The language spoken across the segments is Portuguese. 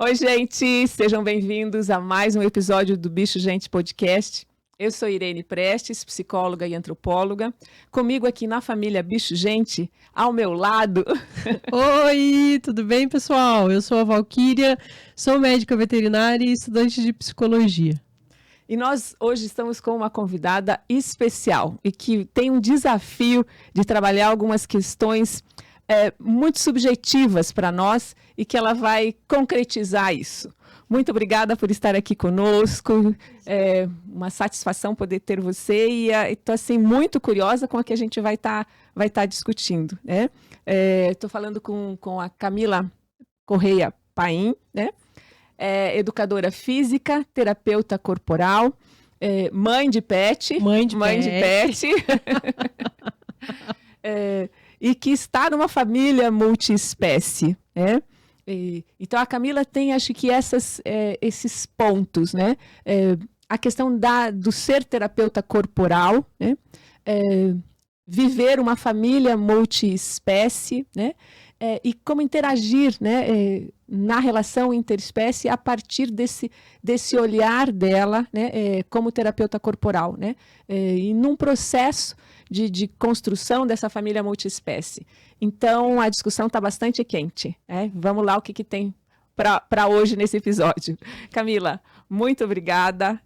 Oi, gente, sejam bem-vindos a mais um episódio do Bicho Gente Podcast. Eu sou Irene Prestes, psicóloga e antropóloga. Comigo aqui na família Bicho Gente, ao meu lado... Oi, tudo bem, pessoal? Eu sou a Valquíria, sou médica veterinária e estudante de psicologia. E nós hoje estamos com uma convidada especial e que tem um desafio de trabalhar algumas questões muito subjetivas para nós e que ela vai concretizar isso. Muito obrigada por estar aqui conosco, é uma satisfação poder ter você e estou assim, muito curiosa com o que a gente vai tá discutindo. Né? Estou falando com a Camila Correia Paim, né? Educadora física, terapeuta corporal, mãe de pet. E que está numa família multiespécie, né? Então a Camila tem, acho que esses pontos, né? A questão do ser terapeuta corporal, né? Viver uma família multiespécie, né? E como interagir, né? Na relação interespécie a partir desse olhar dela, né? Como terapeuta corporal, né? E num processo de construção dessa família multiespécie. Então, a discussão está bastante quente. Vamos lá, o que tem para hoje nesse episódio. Camila, muito obrigada.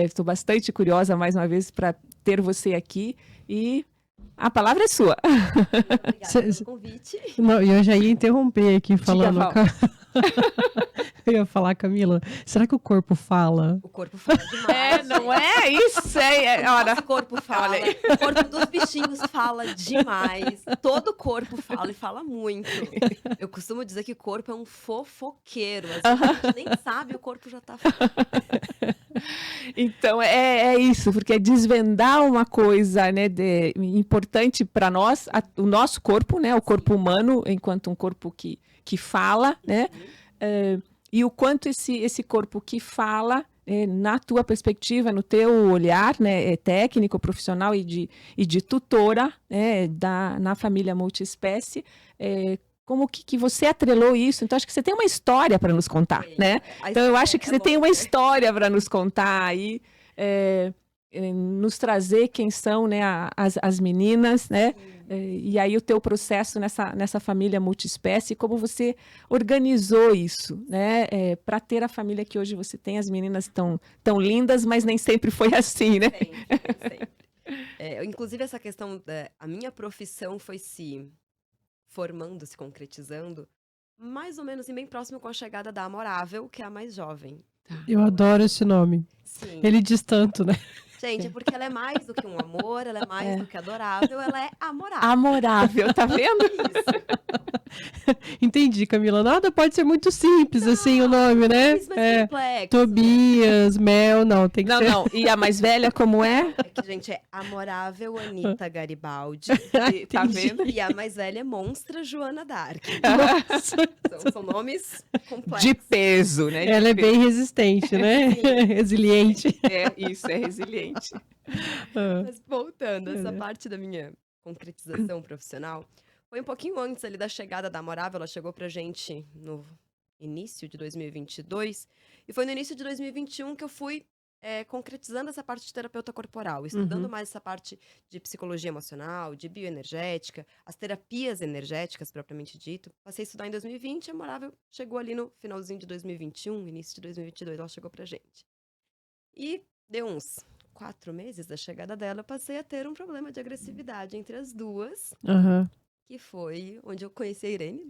Estou bastante curiosa, mais uma vez, para ter você aqui. E a palavra é sua. Obrigada pelo convite. Não, eu já ia interromper aqui falando... Eu ia falar, Camila, será que o corpo fala? O corpo fala demais. Não é? Isso Nosso corpo fala. O corpo dos bichinhos fala demais. Todo corpo fala e fala muito. Eu costumo dizer que o corpo é um fofoqueiro. Às vezes a gente nem sabe, o corpo já tá falando. Então, é isso, porque é desvendar uma coisa, né, importante para nós, o nosso corpo, né, o corpo humano, enquanto um corpo que fala, né, e o quanto esse corpo que fala, na tua perspectiva, no teu olhar, né, técnico, profissional e de tutora, né, na família multiespécie, como que você atrelou isso? Então, acho que você tem uma história para nos contar, né? Então, eu acho que você tem uma história para nos contar aí, nos trazer quem são, né, as meninas, né? E aí o teu processo nessa família multiespécie, como você organizou isso, né? Para ter a família que hoje você tem, as meninas tão lindas, mas nem sempre foi assim, né? Sempre. Inclusive, essa questão, a minha profissão foi se formando, se concretizando, mais ou menos bem próximo com a chegada da Amorável, que é a mais jovem. Eu adoro esse nome. Sim. Ele diz tanto, né? Gente, é porque ela é mais do que um amor, ela é mais do que adorável, ela é amorável. Amorável, tá vendo? Isso. Entendi, Camila. Nada pode ser muito simples, assim, o nome, né? Mais complexo. Tobias, Mel, não, tem que ser... Não. E a mais velha, como é? É que, gente, é Amorável Anitta Garibaldi. Tá vendo? E a mais velha é Monstra Joana d'Arc. São nomes complexos. De peso, né? Ela é bem resistente, né? Resiliente. Isso, é resiliente. Mas voltando, essa parte da minha concretização profissional foi um pouquinho antes ali da chegada da Amorável. Ela chegou pra gente no início de 2022 e foi no início de 2021 que eu fui concretizando essa parte de terapeuta corporal, estudando mais essa parte de psicologia emocional, de bioenergética, as terapias energéticas propriamente dito. Passei a estudar em 2020, a Amorável chegou ali no finalzinho de 2021, início de 2022, ela chegou pra gente. E deu uns 4 meses da chegada dela, eu passei a ter um problema de agressividade entre as duas, que foi onde eu conheci a Irene,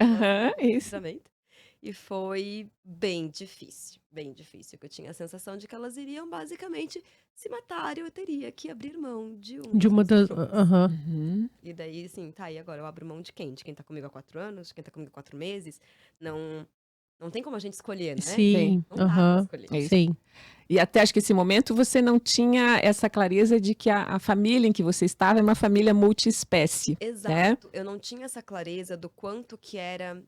isso. e foi bem difícil, que eu tinha a sensação de que elas iriam basicamente se matar e eu teria que abrir mão de uma das... E daí, assim, tá, e agora eu abro mão de quem? De quem tá comigo há 4 anos, de quem tá comigo há 4 meses? Não tem como a gente escolher, né? Sim, não dá pra escolher. Sim. E até acho que esse momento você não tinha essa clareza de que a família em que você estava é uma família multiespécie. Exato. Né? Eu não tinha essa clareza do quanto que era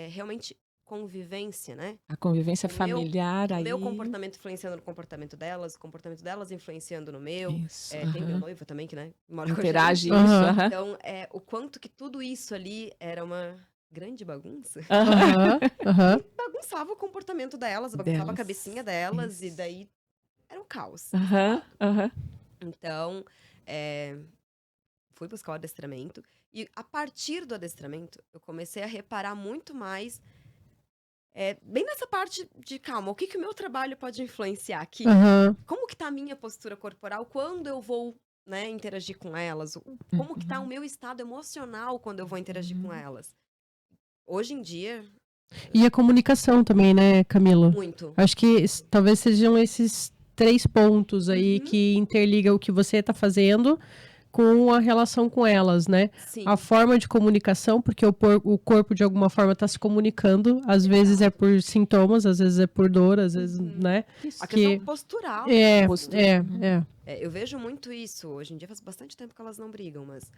realmente convivência, né? A convivência familiar aí. O meu comportamento influenciando no comportamento delas, o comportamento delas influenciando no meu. Isso. Tem meu noivo também, que, né? Mora Interage com a gente. isso. Então, o quanto que tudo isso ali era uma grande bagunça. bagunçava o comportamento delas, bagunçava a cabecinha delas, e daí era um caos. Aham. Então, fui buscar o adestramento. E a partir do adestramento, eu comecei a reparar muito mais, bem nessa parte de, calma, o que o meu trabalho pode influenciar aqui? Aham. Como que tá a minha postura corporal quando eu vou, né, interagir com elas? Como que tá o meu estado emocional quando eu vou interagir com elas? Hoje em dia, E a comunicação também, né, Camila? muito. Acho que talvez sejam esses 3 pontos aí que interligam o que você está fazendo com a relação com elas, né? Sim. A forma de comunicação, porque o corpo de alguma forma está se comunicando, às vezes é por sintomas, às vezes é por dor, às vezes, né? A questão postural. Eu vejo muito isso. Hoje em dia faz bastante tempo que elas não brigam, mas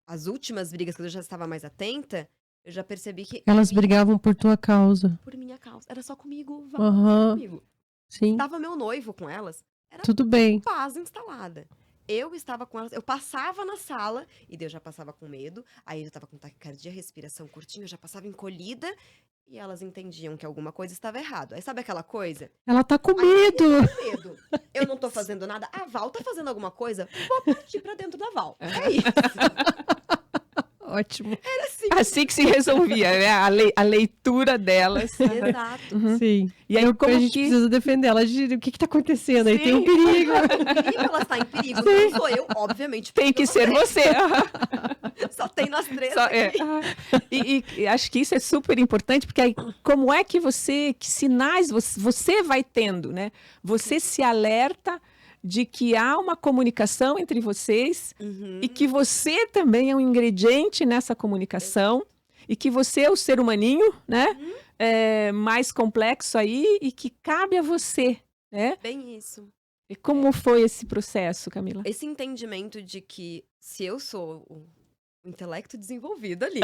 as últimas brigas que eu já estava mais atenta, eu já percebi que... Elas brigavam por tua causa. Por minha causa. Era só comigo, comigo. Sim. Tava meu noivo com elas. Era tudo bem. Paz instalada. Eu estava com elas, eu passava na sala, e daí eu já passava com medo, aí eu tava com taquicardia, respiração curtinha, eu já passava encolhida, e elas entendiam que alguma coisa estava errado. Aí sabe aquela coisa? Ela tá com medo. Eu tô com medo. Eu não tô fazendo nada, a Val tá fazendo alguma coisa, vou partir pra dentro da Val. É isso. Ótimo. Era assim. Assim que se resolvia, né? A leitura delas. Exato. Sim. E aí, a gente precisa defender ela. O que tá acontecendo? Aí tem um perigo. Ela está em perigo, não sou eu, obviamente. Tem que ser você. Só tem nós três E acho que isso é super importante, porque aí, como é que que sinais você vai tendo, né? Você se alerta de que há uma comunicação entre vocês e que você também é um ingrediente nessa comunicação e que você é o ser humaninho, né? Mais complexo aí e que cabe a você, né? Bem isso. E como foi esse processo, Camila? Esse entendimento de que se eu sou o intelecto desenvolvido ali,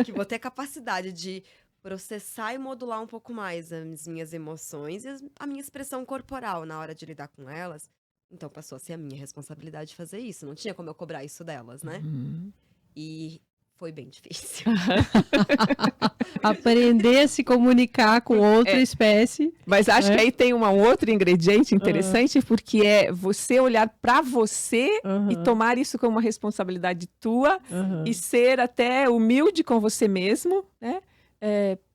que vou ter a capacidade de processar e modular um pouco mais as minhas emoções e a minha expressão corporal na hora de lidar com elas, então passou a ser a minha responsabilidade fazer isso. Não tinha como eu cobrar isso delas, né? E foi bem difícil. Aprender a se comunicar com outra espécie. Mas acho que aí tem um outro ingrediente interessante, porque é você olhar para você e tomar isso como uma responsabilidade tua e ser até humilde com você mesmo, né?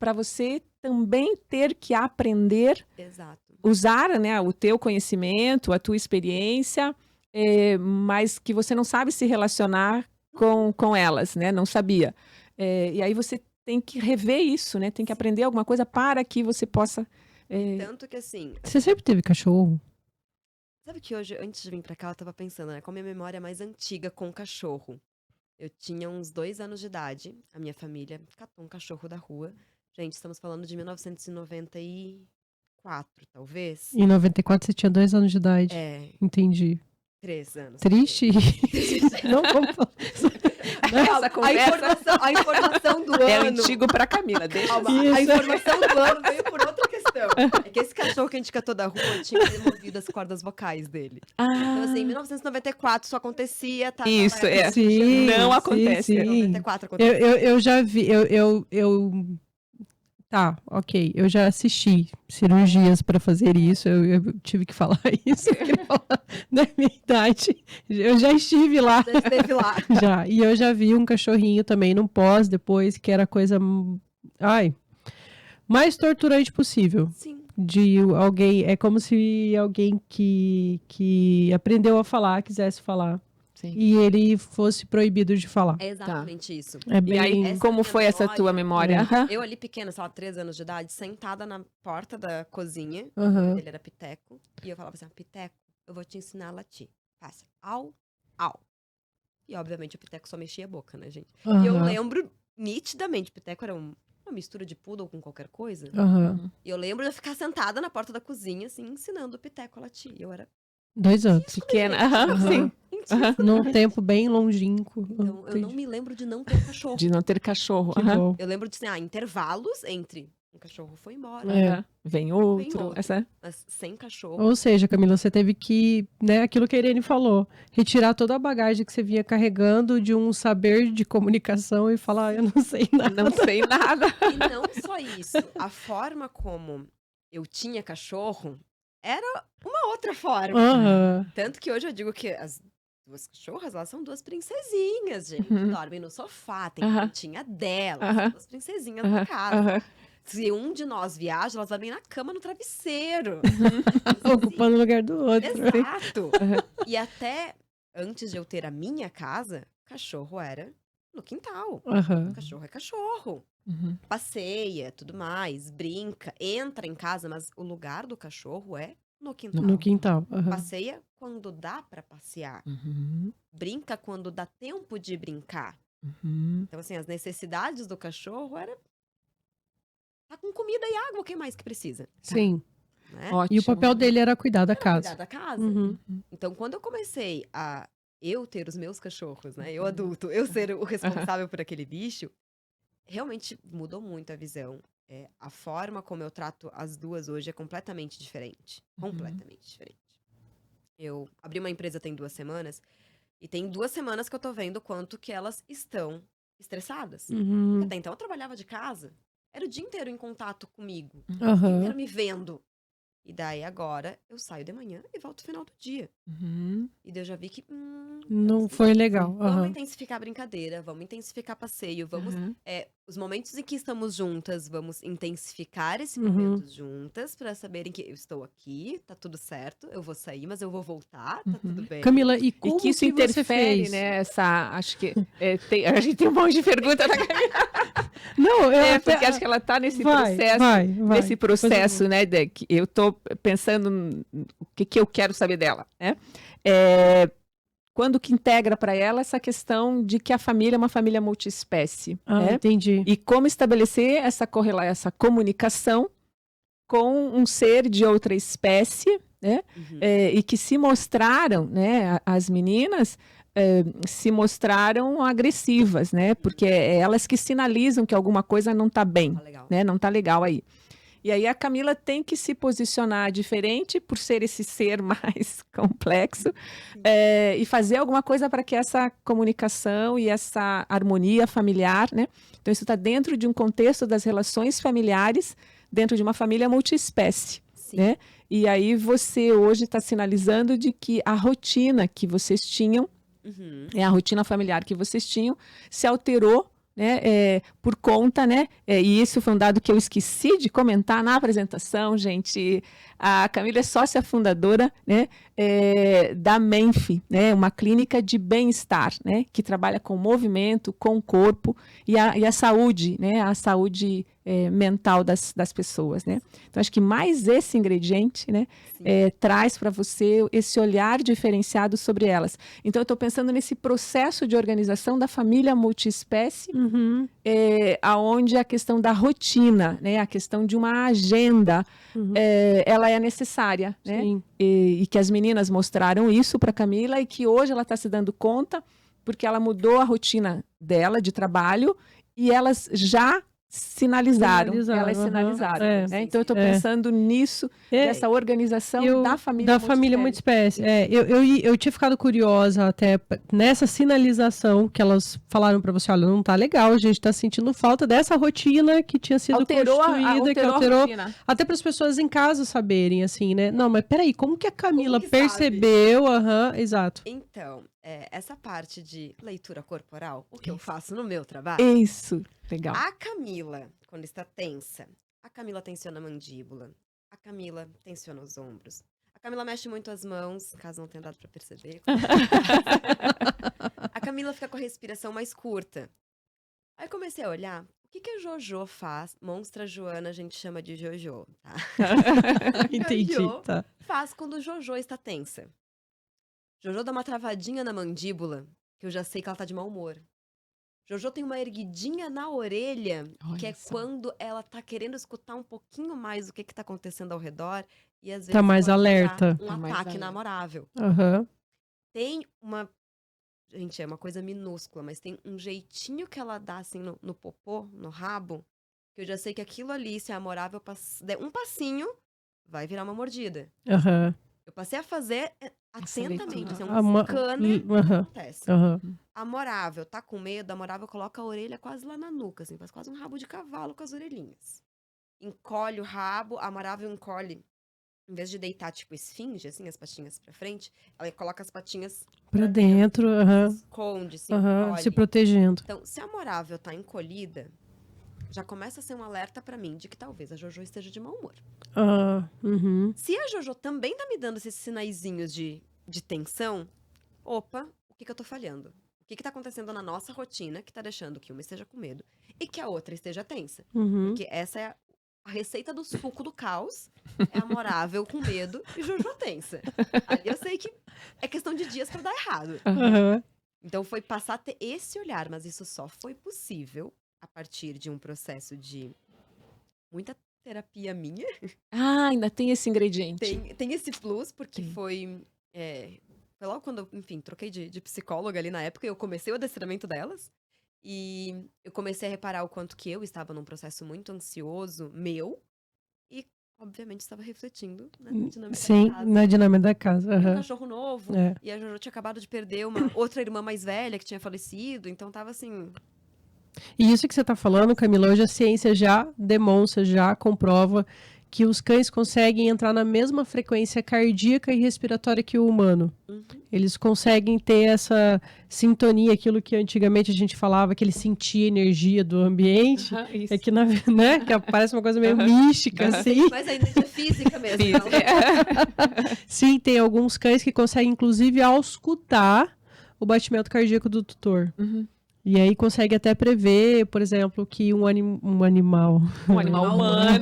Para você também ter que aprender, usar, né, o teu conhecimento, a tua experiência, mas que você não sabe se relacionar com elas, né? Não sabia. E aí você tem que rever isso, né? Tem que aprender alguma coisa para que você possa... Tanto que assim... Você sempre teve cachorro? Sabe que hoje, antes de vir pra cá, eu tava pensando, né? Qual a minha memória mais antiga com cachorro? Eu tinha uns 2 anos de idade, a minha família catou um cachorro da rua. Gente, estamos falando de 1994, talvez. Em 94 você tinha 2 anos de idade. Entendi. 3 anos. Triste? Não vamos falar. Essa conversa... a informação do ano... É antigo pra Camila, deixa A informação do ano veio por outra questão. É que esse cachorro que a gente catou da rua tinha removido as cordas vocais dele. Então, assim, em 1994 isso acontecia, tá? Isso, Sim, não acontece. Sim. Em 94 aconteceu. Eu já vi, Tá, ok. Eu já assisti cirurgias para fazer isso. Eu tive que falar isso. Eu queria falar da minha idade. Eu já estive lá. Já esteve lá. Já. E eu já vi um cachorrinho também no pós, depois, que era a coisa... mais torturante possível. Sim. De alguém... É como se alguém que aprendeu a falar, quisesse falar. Sim. E ele fosse proibido de falar. É exatamente isso. É bem... E aí, como foi essa tua memória? Eu ali pequena, sei lá, 3 anos de idade, sentada na porta da cozinha, ele era Piteco, e eu falava assim, Piteco, eu vou te ensinar a latir. Faça au, au. E obviamente o Piteco só mexia a boca, né, gente? E eu lembro nitidamente, Piteco era uma mistura de poodle com qualquer coisa. E eu lembro de eu ficar sentada na porta da cozinha, assim, ensinando o Piteco a latir. E eu era... 2 anos. Pequena. Sim. Num tempo bem longínquo. Então, eu não me lembro de não ter cachorro. De não ter cachorro. Eu lembro de, assim, intervalos entre um cachorro foi embora. Aham. Vem outro. outro. Essa... Mas sem cachorro. Ou seja, Camila, você teve que, né, aquilo que a Irene falou, retirar toda a bagagem que você vinha carregando de um saber de comunicação e falar, eu não sei nada. Não sei nada. E não só isso, a forma como eu tinha cachorro era uma outra forma. Aham. Tanto que hoje eu digo que as duas cachorras, elas são duas princesinhas, gente. Uhum. Dormem no sofá, tem Aham. cantinha delas, Aham. duas princesinhas Aham, na casa. aham. Se um de nós viaja, elas dormem na cama, no travesseiro. Ocupando o lugar do outro. Exato. Aham. E até antes de eu ter a minha casa, cachorro era no quintal. Aham. Cachorro é cachorro. Uhum. Passeia, tudo mais, brinca, entra em casa, mas o lugar do cachorro é no quintal. No quintal. Aham. Passeia quando dá pra passear. Uhum. Brinca quando dá tempo de brincar. Uhum. Então, assim, as necessidades do cachorro era tá com comida e água, o que mais que precisa? Sim. Né? Ótimo. E o papel dele era cuidar da Cuidar casa. da casa. Uhum. Então, quando eu comecei a eu ter os meus cachorros, né? Eu adulto, eu ser o responsável por aquele bicho, realmente mudou muito a visão. A forma como eu trato as duas hoje é completamente diferente. Uhum. Completamente diferente. Eu abri uma empresa tem 2 semanas, e tem 2 semanas que eu tô vendo quanto que elas estão estressadas. Uhum. Porque até então eu trabalhava de casa, era o dia inteiro em contato comigo, o dia Aham. inteiro me vendo. E daí agora eu saio de manhã e volto no final do dia. Uhum. E daí eu já vi que Não foi legal. vamos Aham. intensificar a brincadeira, vamos intensificar passeio, vamos Aham. os momentos em que estamos juntas, vamos intensificar esses Uhum. momentos juntas pra saberem que eu estou aqui, tá tudo certo, eu vou sair, mas eu vou voltar, tá tudo bem. Camila, e E como que isso você interfere, fez? né? Essa, acho que a gente tem um monte de pergunta da Camila. Não, eu até... Porque acho que ela está nesse vai, processo, vai. nesse Depois eu processo, né? Que eu estou pensando o que eu quero saber dela, né? Quando que integra para ela essa questão de que a família é uma família multiespécie, né? entendi. E como estabelecer essa comunicação com um ser de outra espécie, né? Uhum. E que se mostraram, né? As meninas se mostraram agressivas, né? Porque é elas que sinalizam que alguma coisa não está bem, Tá legal. né? Não está legal aí. E aí a Camila tem que se posicionar diferente por ser esse ser mais complexo e fazer alguma coisa para que essa comunicação e essa harmonia familiar, né? Então isso está dentro de um contexto das relações familiares, dentro de uma família multiespécie, Sim. né? E aí você hoje está sinalizando de que a rotina que vocês tinham, Uhum. a rotina familiar que vocês tinham, se alterou, né, por conta, né, e isso foi um dado que eu esqueci de comentar na apresentação, gente. A Camila é sócia fundadora, né, da Menfi, né, uma clínica de bem-estar, né, que trabalha com movimento, com o corpo e a saúde, né, a saúde mental das pessoas, né. Então acho que mais esse ingrediente, né, traz para você esse olhar diferenciado sobre elas. Então eu estou pensando nesse processo de organização da família multiespécie, Uhum. aonde a questão da rotina, né, a questão de uma agenda, ela é necessária, né? Sim. E que as meninas mostraram isso para Camila e que hoje ela está se dando conta porque ela mudou a rotina dela de trabalho e elas já sinalizaram. Elas aham. sinalizaram. É. Né? Então eu estou pensando nisso, dessa organização da família multiespécie. Eu tinha ficado curiosa até nessa sinalização que elas falaram para você, olha, não tá legal, a gente tá sentindo falta dessa rotina que tinha sido constituída, que alterou, a rotina. até para as pessoas em casa saberem, assim, né? Não, mas peraí, como que a Camila que percebeu? Aham, exato. Então, essa parte de leitura corporal, o que eu faço no meu trabalho, Isso, legal. a Camila, quando está tensa, a Camila tensiona a mandíbula, a Camila tensiona os ombros, a Camila mexe muito as mãos, caso não tenha dado pra perceber. A Camila fica com a respiração mais curta. Aí eu comecei a olhar, o que a Jojo faz? Monstra Joana, a gente chama de Jojo, tá? Entendi, Jojo tá. faz quando Jojo está tensa. Jojo dá uma travadinha na mandíbula, que eu já sei que ela tá de mau humor. Jojo tem uma erguidinha na orelha, que é Olha só. quando ela tá querendo escutar um pouquinho mais o que tá acontecendo ao redor. E às vezes Tá mais pode virar alerta. um Tá mais ataque alerta. namorável. Aham. Tem uma... Gente, é uma coisa minúscula, mas tem um jeitinho que ela dá assim no popô, no rabo, Que eu já sei que aquilo ali, se a amorável der um passinho, vai virar uma mordida. Aham. Eu passei a fazer atentamente, assim, A um ma- scanner do que Aham. acontece. Aham. A amorável tá com medo, a amorável coloca a orelha quase lá na nuca, assim, faz quase um rabo de cavalo com as orelhinhas. Encolhe o rabo, a amorável encolhe, em vez de deitar tipo esfinge, assim, as patinhas pra frente, ela coloca as patinhas Pra dentro, aham. esconde, se Aham. encolhe. Se protegendo. Então, se a amorável tá encolhida, já começa a ser um alerta pra mim de que talvez a Jojo esteja de mau humor. Ah, uhum. Se a Jojo também tá me dando esses sinaizinhos de tensão, opa, o que eu tô falhando? O que tá acontecendo na nossa rotina que tá deixando que uma esteja com medo e que a outra esteja tensa? Uhum. Porque essa é a receita do suco do caos, é amorável com medo e Jojo tensa. Ali eu sei que é questão de dias pra dar errado. Aham. Então foi passar a ter esse olhar, mas isso só foi possível a partir de um processo de muita terapia minha. Ah, ainda tem esse ingrediente. Tem esse plus, porque Sim. foi logo quando eu, enfim, troquei de psicóloga ali na época, eu comecei o adestramento delas. E eu comecei a reparar o quanto que eu estava num processo muito ansioso, meu. E, obviamente, estava refletindo na dinâmica Sim, da casa. na dinâmica da casa. Tinha um Aham. cachorro novo. É. E a Jojo tinha acabado de perder uma outra irmã mais velha que tinha falecido. Então, tava assim... E isso que você está falando, Camila, hoje a ciência já demonstra, já comprova que os cães conseguem entrar na mesma frequência cardíaca e respiratória que o humano. Eles conseguem ter essa sintonia, aquilo que antigamente a gente falava, que ele sentia energia do ambiente. Isso. É que, né, que parece uma coisa meio mística, assim. Mas a energia física mesmo. Sim, tem alguns cães que conseguem, inclusive, auscultar o batimento cardíaco do tutor. Uhum. E aí consegue até prever, por exemplo, que um animal... Um animal humano.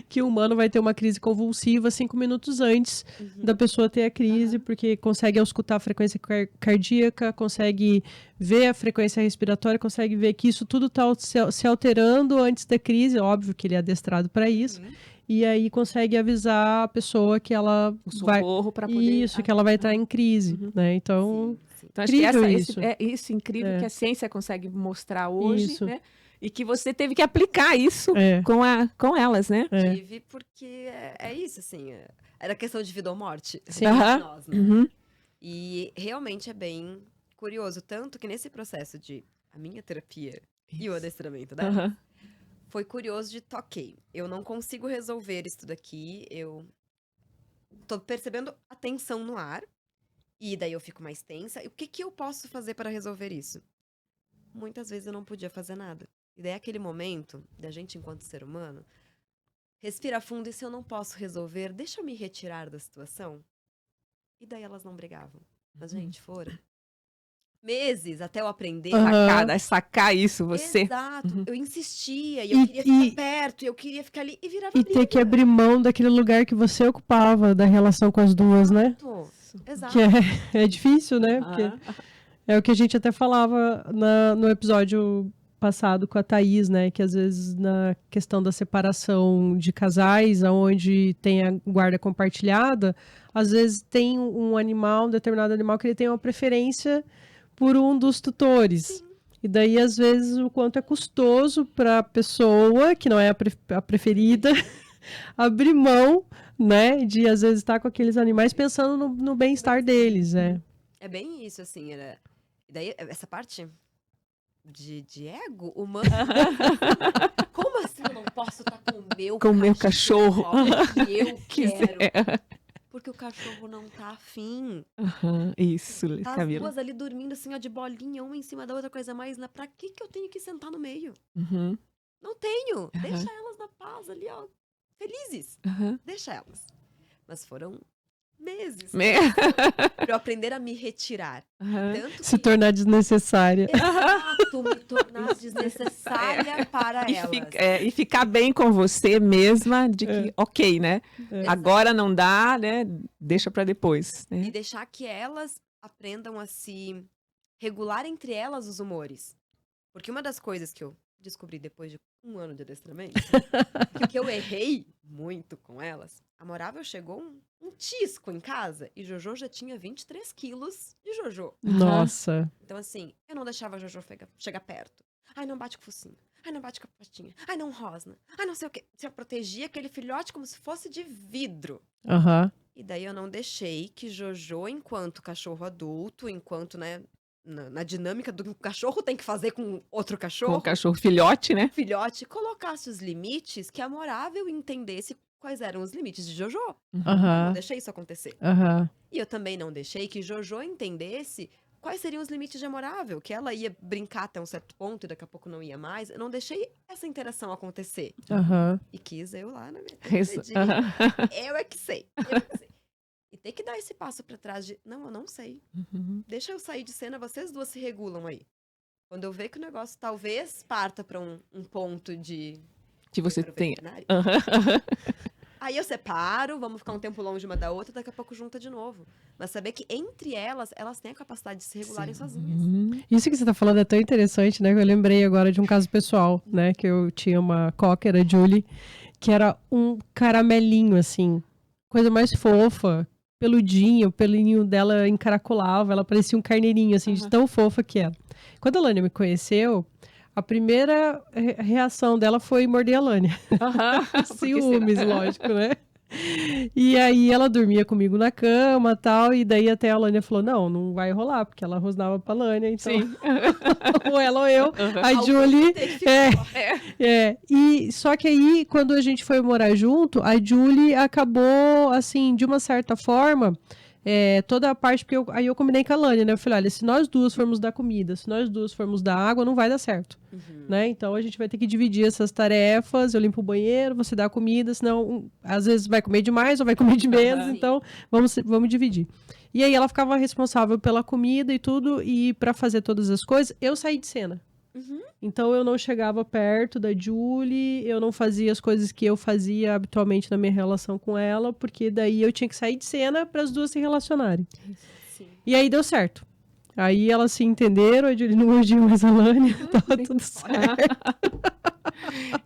que o humano vai ter uma crise convulsiva 5 minutos antes da pessoa ter a crise, porque consegue auscultar a frequência cardíaca, consegue ver a frequência respiratória, consegue ver que isso tudo está se alterando antes da crise. Óbvio que ele é adestrado para isso. E aí consegue avisar a pessoa que ela O socorro para poder... Isso, que ela vai entrar em crise, né? Então... Sim. Então, acho que Incrível isso incrível É. que a ciência consegue mostrar hoje, Isso. né? E que você teve que aplicar isso com elas, né? Tive, porque é isso, assim. Era questão de vida ou morte. Sim. Pra nós, né? Uhum. E realmente é bem curioso. Tanto que nesse processo de a minha terapia e o adestramento dela, Aham. foi curioso de toquei. Eu não consigo resolver isso daqui. Eu tô percebendo a tensão no ar. E daí eu fico mais tensa. E o que eu posso fazer para resolver isso? Muitas vezes eu não podia fazer nada. E daí é aquele momento da gente, enquanto ser humano, respira fundo e se eu não posso resolver, deixa eu me retirar da situação. E daí elas não brigavam. Mas, gente, foram meses até eu aprender. Sacar isso, você. Exato. Eu insistia e eu queria ficar perto, e eu queria ficar ali e virava E briga. ter que abrir mão daquele lugar que você ocupava, da relação com as duas, né? Exato. Que é difícil, né? Porque é o que a gente até falava no episódio passado com a Thaís, né? Que às vezes na questão da separação de casais, onde tem a guarda compartilhada, às vezes tem um determinado animal, que ele tem uma preferência por um dos tutores. Sim. E daí, às vezes, o quanto é custoso para a pessoa, que não é a preferida, abrir mão, né, de às vezes estar com aqueles animais pensando no bem-estar deles, É bem isso, assim, era... E daí, essa parte de ego humano... Como assim eu não posso estar com o meu cachorro? Que eu quero. Porque o cachorro não tá afim. Isso, Tá Camila. as duas ali dormindo, assim, ó, de bolinha, uma em cima da outra, coisa mais... Pra que eu tenho que sentar no meio? Uhum. Não tenho. Deixa elas na paz ali, ó. Felizes. Deixa elas. Mas foram meses pra eu aprender a me retirar. Tanto se que... tornar desnecessária. Exato, me tornar desnecessária para elas. E ficar bem com você mesma, de que, ok, né? Agora não dá, né? Deixa pra depois. Né? E deixar que elas aprendam a se regular entre elas os humores. Porque uma das coisas que eu descobri depois de 1 ano de adestramento, que o que eu errei muito com elas, a Amorável chegou um tisco em casa e Jojo já tinha 23 quilos de Jojo. Nossa. Então, assim, eu não deixava a Jojo chegar perto. Ai, não bate com o focinho. Ai, não bate com a patinha. Ai, não rosna. Ai, não sei o quê. Eu protegia aquele filhote como se fosse de vidro. Aham. E daí eu não deixei que Jojo, enquanto cachorro adulto, enquanto, né, na dinâmica do que o cachorro tem que fazer com outro Com cachorro, o cachorro filhote, né? filhote, colocasse os limites que a Amorável entendesse quais eram os limites de Jojo. Eu não Aham. deixei isso acontecer. Aham. E eu também não deixei que Jojo entendesse quais seriam os limites de Amorável, que ela ia brincar até um certo ponto e daqui a pouco não ia mais. Eu não deixei essa interação acontecer. Aham. E quis eu lá na minha Isso. dedinha. Eu é que sei. Eu é que sei. E ter que dar esse passo pra trás de, não, eu não sei. Uhum. Deixa eu sair de cena, vocês duas se regulam aí. Quando eu ver que o negócio talvez parta pra um ponto de... Que você ir para o tem. veterinário, Aham. aí eu separo, vamos ficar um tempo longe uma da outra, daqui a pouco junta de novo. Mas saber que entre elas têm a capacidade de se regularem sozinhas. Uhum. Isso que você tá falando é tão interessante, né? Que eu lembrei agora de um caso pessoal, né? Que eu tinha uma cocker, a Julie, que era um caramelinho, assim. Coisa mais fofa, peludinho, o pelinho dela encaracolava, ela parecia um carneirinho, assim, de tão fofa que era. Quando a Lânia me conheceu, a primeira reação dela foi morder a Lânia. Aham. Por que Ciúmes, será? lógico, né? E aí ela dormia comigo na cama e tal, e daí até a Lânia falou, não vai rolar, porque ela rosnava pra Lânia, então Sim. ou ela ou eu, a Alguém Julie... tem que ficar. E só que aí, quando a gente foi morar junto, a Julie acabou, assim, de uma certa forma... toda a parte, porque aí eu combinei com a Lânia, né? Eu falei, olha, se nós duas formos dar comida, se nós duas formos dar água, não vai dar certo, né? Então a gente vai ter que dividir essas tarefas, eu limpo o banheiro, você dá a comida, senão às vezes vai comer demais ou vai comer de menos, Sim. então vamos dividir. E aí ela ficava responsável pela comida e tudo, e pra fazer todas as coisas, eu saí de cena. Então eu não chegava perto da Julie, eu não fazia as coisas que eu fazia habitualmente na minha relação com ela, porque daí eu tinha que sair de cena para as duas se relacionarem. Sim. E aí deu certo. Aí elas se entenderam, a Julie não mordia mais a Lânia, tava tudo certo.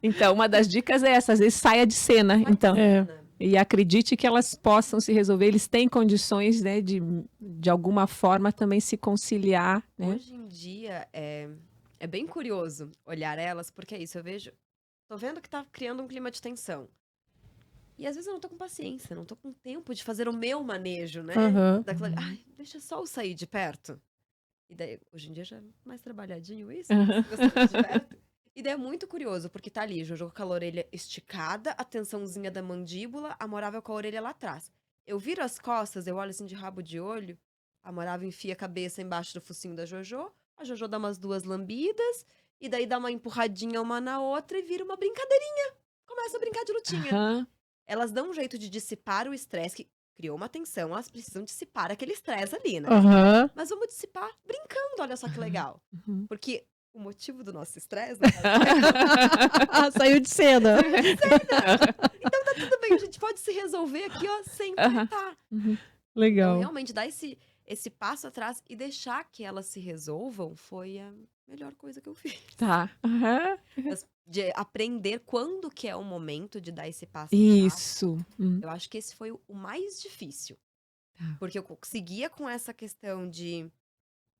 Então, uma das dicas é essa, às vezes saia de cena. Então, e acredite que elas possam se resolver, eles têm condições, né, de alguma forma também se conciliar, né? Hoje em dia, é bem curioso olhar elas, porque é isso, eu vejo... Tô vendo que tá criando um clima de tensão. E às vezes eu não tô com paciência, não tô com tempo de fazer o meu manejo, né? Aham. Daquela, ai, deixa só eu sair de perto. E daí, hoje em dia já é mais trabalhadinho isso, Aham. eu sair de perto. E daí é muito curioso, porque tá ali, Jojo com a orelha esticada, a tensãozinha da mandíbula, a Amorável com a orelha lá atrás. Eu viro as costas, eu olho assim de rabo de olho, a Amorável enfia a cabeça embaixo do focinho da Jojo, a Jojo dá umas 2 lambidas, e daí dá uma empurradinha uma na outra e vira uma brincadeirinha. Começa a brincar de lutinha. Aham. Elas dão um jeito de dissipar o estresse, que criou uma tensão, elas precisam dissipar aquele estresse ali, né? Aham. Mas vamos dissipar brincando, olha só que legal. Uhum. Porque o motivo do nosso estresse, né? Saiu de cena. Então tá tudo bem, a gente pode se resolver aqui, ó, sem Aham. tretar. Então, Legal. realmente, dar esse passo atrás e deixar que elas se resolvam foi a melhor coisa que eu fiz. Tá. Aham. De aprender quando que é o momento de dar esse passo atrás. Isso. Eu acho que esse foi o mais difícil. Tá. Porque eu conseguia com essa questão de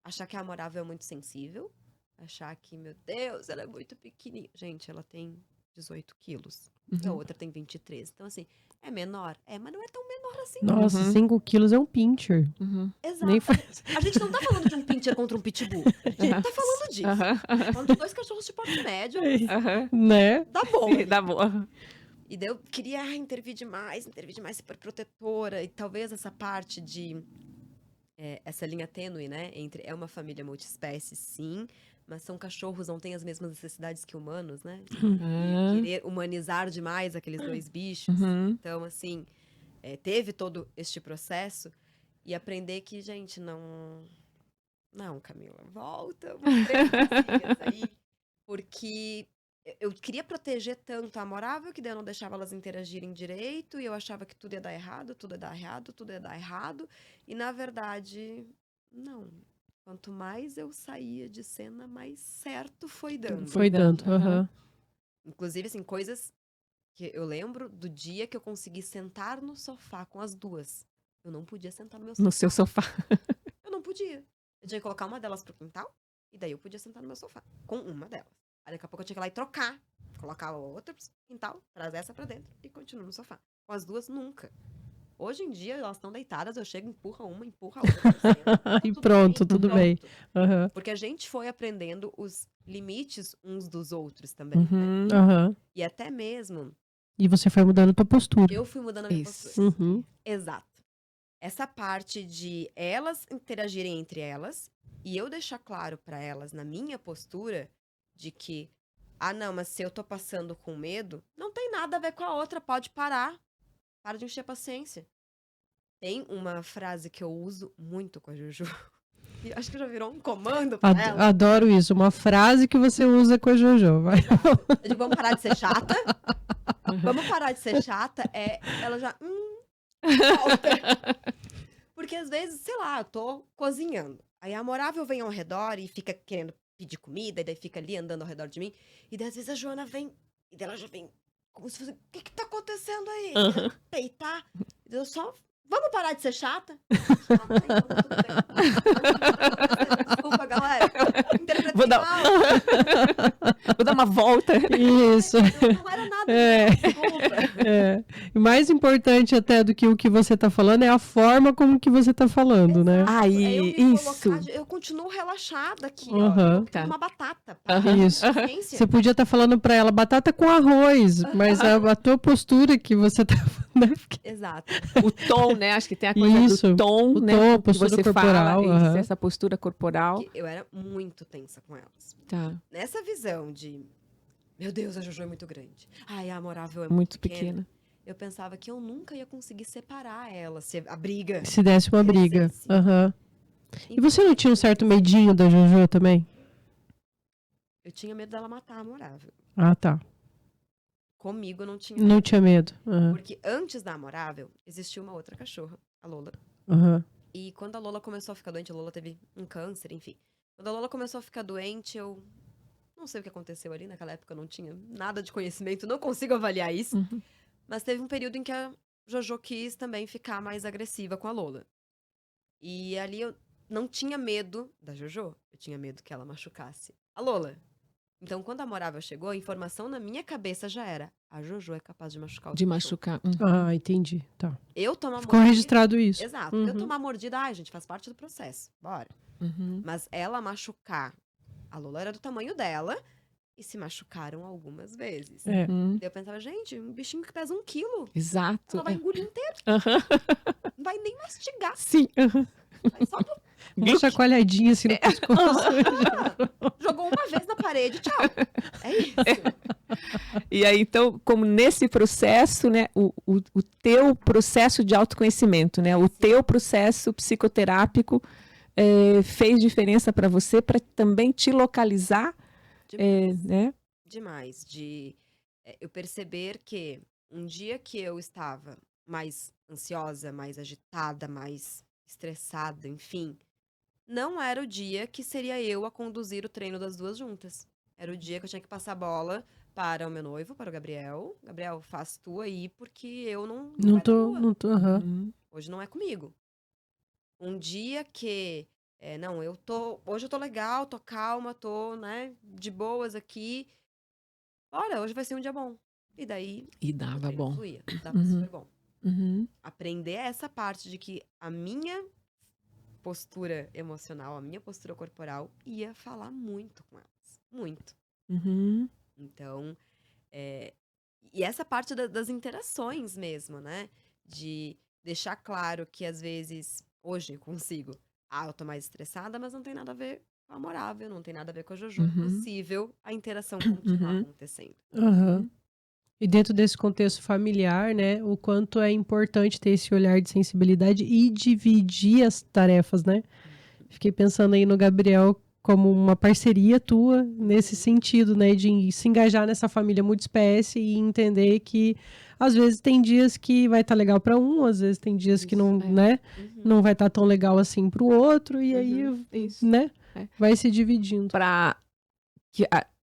achar que a Amorável é muito sensível. Achar que, meu Deus, ela é muito pequenininha. Gente, ela tem 18 quilos. E a outra tem 23. Então, assim, é menor? É, mas não é tão menor assim. não. Nossa, Uhum. 5 quilos é um pincher. Uhum. Exato. Nem faz... A gente não tá falando de um pincher contra um pitbull. A gente Aham. tá falando disso. Aham. Tá falando de 2 cachorros de porte médio. Aham. Né? Dá bom. Dá boa. E daí eu queria intervir demais, super protetora. E talvez essa parte de... essa linha tênue, né? Entre é uma família multiespécie, sim, mas são cachorros, não têm as mesmas necessidades que humanos, né? E querer humanizar demais aqueles 2 bichos. Uhum. Então, assim, teve todo este processo. E aprender que, gente, não... Não, Camila, volta umas 3 coisinhas aí. Porque eu queria proteger tanto a Amorável, que daí eu não deixava elas interagirem direito. E eu achava que tudo ia dar errado, tudo ia dar errado, tudo ia dar errado. E, na verdade, não. quanto mais eu saía de cena, mais certo foi dando. Foi dando. Aham. Inclusive, assim, coisas que eu lembro do dia que eu consegui sentar no sofá com as duas. Eu não podia sentar no meu sofá. No seu sofá. Eu não podia. Eu tinha que colocar uma delas pro quintal, e daí eu podia sentar no meu sofá, com uma delas. Aí daqui a pouco eu tinha que ir lá e trocar. Colocar a outra pro quintal, trazer essa pra dentro e continuar no sofá. Com as duas, nunca. Hoje em dia, elas estão deitadas, eu chego, empurra uma, empurra a outra. eu sento, tá E tudo pronto, tudo bem. pronto. Aham. Porque a gente foi aprendendo os limites uns dos outros também, né? Uhum. Aham. E até mesmo, E você foi mudando a tua postura. eu fui mudando a minha Isso. postura. Uhum. Exato. Essa parte de elas interagirem entre elas e eu deixar claro pra elas na minha postura de que, não, mas se eu tô passando com medo, não tem nada a ver com a outra, pode parar. Para de encher a paciência. Tem uma frase que eu uso muito com a Juju. E acho que já virou um comando pra ela. Adoro isso. Uma frase que você usa com a Jojo. Vai. Eu digo, vamos parar de ser chata. Vamos parar de ser chata. Ela já... volta. Porque às vezes, sei lá, eu tô cozinhando. Aí a Amorável vem ao redor e fica querendo pedir comida. E daí fica ali andando ao redor de mim. E daí às vezes a Joana vem... E daí ela já vem como se fosse... O que tá acontecendo aí? Uhum. Peitar. Eu só... Vamos parar de ser chata? Então tá tudo bem. Desculpa, galera. Interpretei Vou dar- mal. Vou dar uma volta. Isso. Não era nada. É. Desculpa. É. E mais importante até do que o que você tá falando é a forma como que você tá falando, né? Aí, eu me isso. colocar eu continuo relaxada aqui, Aham. ó. Eu Tá. uma batata. Isso. Paciência. Você podia estar falando pra ela batata com arroz, mas a tua postura que você tá... Né? Exato. O tom, né? Acho que tem a coisa Isso. do tom, O né? tom, a que postura você corporal, fala, aham. isso, essa postura corporal. Que eu era muito tensa com elas. Tá. Nessa visão de... Meu Deus, a Jojo é muito grande. Ai, a Amorável é Muito pequena. pequena. Eu pensava que eu nunca ia conseguir separar ela, se a briga. Se desse uma briga. Crescesse. Aham. E você não tinha um certo medinho da Jojo também? Eu tinha medo dela matar a Amorável. Ah, tá. Comigo eu não tinha. Não tinha medo. Aham. Porque antes da Amorável, existia uma outra cachorra, a Lola. Aham. E quando a Lola começou a ficar doente, a Lola teve um câncer, enfim. Quando a Lola começou a ficar doente, eu não sei o que aconteceu ali. Naquela época eu não tinha nada de conhecimento, não consigo avaliar isso. Uhum. Mas teve um período em que a Jojo quis também ficar mais agressiva com a Lola. E ali eu não tinha medo da Jojo, eu tinha medo que ela machucasse a Lola. Então, quando a Amorável chegou, a informação na minha cabeça já era: a Jojo é capaz de machucar o De cachorro. machucar. Ah, entendi. Tá. Eu tomar Ficou registrado isso. Exato. Uhum. Eu tomar mordida, ai, gente, faz parte do processo. Bora. Uhum. Mas ela machucar, a Lola era do tamanho dela e se machucaram algumas vezes. É. Uhum. Daí eu pensava, gente, um bichinho que pesa 1 quilo, Exato. ela vai engolir inteiro, Aham. não vai nem mastigar. Sim. Aham. Vai só Uma chacoalhadinha assim no pescoço. jogou uma vez na parede, tchau. É isso. E aí, então, como nesse processo, né, o teu processo de autoconhecimento, né, o teu processo psicoterápico fez diferença para você, para também te localizar, Demais. né? Demais. Eu perceber que um dia que eu estava mais ansiosa, mais agitada, mais estressada, enfim, não era o dia que seria eu a conduzir o treino das duas juntas. Era o dia que eu tinha que passar a bola para o meu noivo, para o Gabriel. Gabriel, faz tu aí, porque eu não Não vai na tô, rua. não tô, aham. Uhum. Hoje não é comigo. Um dia que, não, hoje eu tô legal, tô calma, tô, né, de boas aqui. Olha, hoje vai ser um dia bom. E daí, E o dava treino bom. fluía, dava Uhum. super bom. Uhum. Aprender essa parte de que a minha postura emocional, a minha postura corporal ia falar muito com elas. Muito. Uhum. Então, e essa parte das interações mesmo, né? De deixar claro que às vezes, hoje eu consigo. Eu tô mais estressada, mas não tem nada a ver com a Amorável, não tem nada a ver com a Jojo. É Uhum. possível a interação continuar Uhum. acontecendo. Aham. E dentro desse contexto familiar, né, o quanto é importante ter esse olhar de sensibilidade e dividir as tarefas, né? Fiquei pensando aí no Gabriel, como uma parceria tua nesse sentido, né? De se engajar nessa família multiespécie e entender que às vezes tem dias que vai estar legal para um, às vezes tem dias que não, né? Não vai estar tão legal assim para o outro, e aí, né? Vai se dividindo.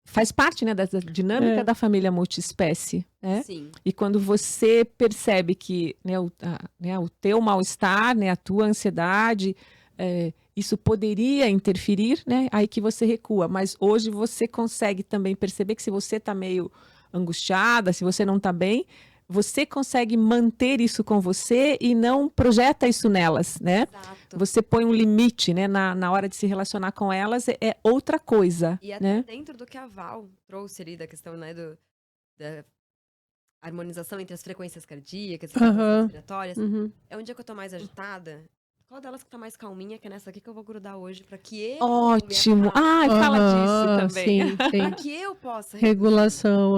Faz parte, né, da dinâmica da família multiespécie, né? Sim. E quando você percebe que, né, o teu mal-estar, né, a tua ansiedade, isso poderia interferir, né? Aí que você recua. Mas hoje você consegue também perceber que se você está meio angustiada, se você não está bem, você consegue manter isso com você e não projeta isso nelas, né? Exato. Você põe um limite, né? Na hora de se relacionar com elas, é outra coisa, E até né? dentro do que a Val trouxe ali, da questão, né, da harmonização entre as frequências cardíacas, as frequências respiratórias. É um dia que eu tô mais agitada. Qual delas que tá mais calminha, que é nessa aqui que eu vou grudar hoje, pra que eu... Ótimo! Fala disso também. Sim, Pra que eu possa... regulação,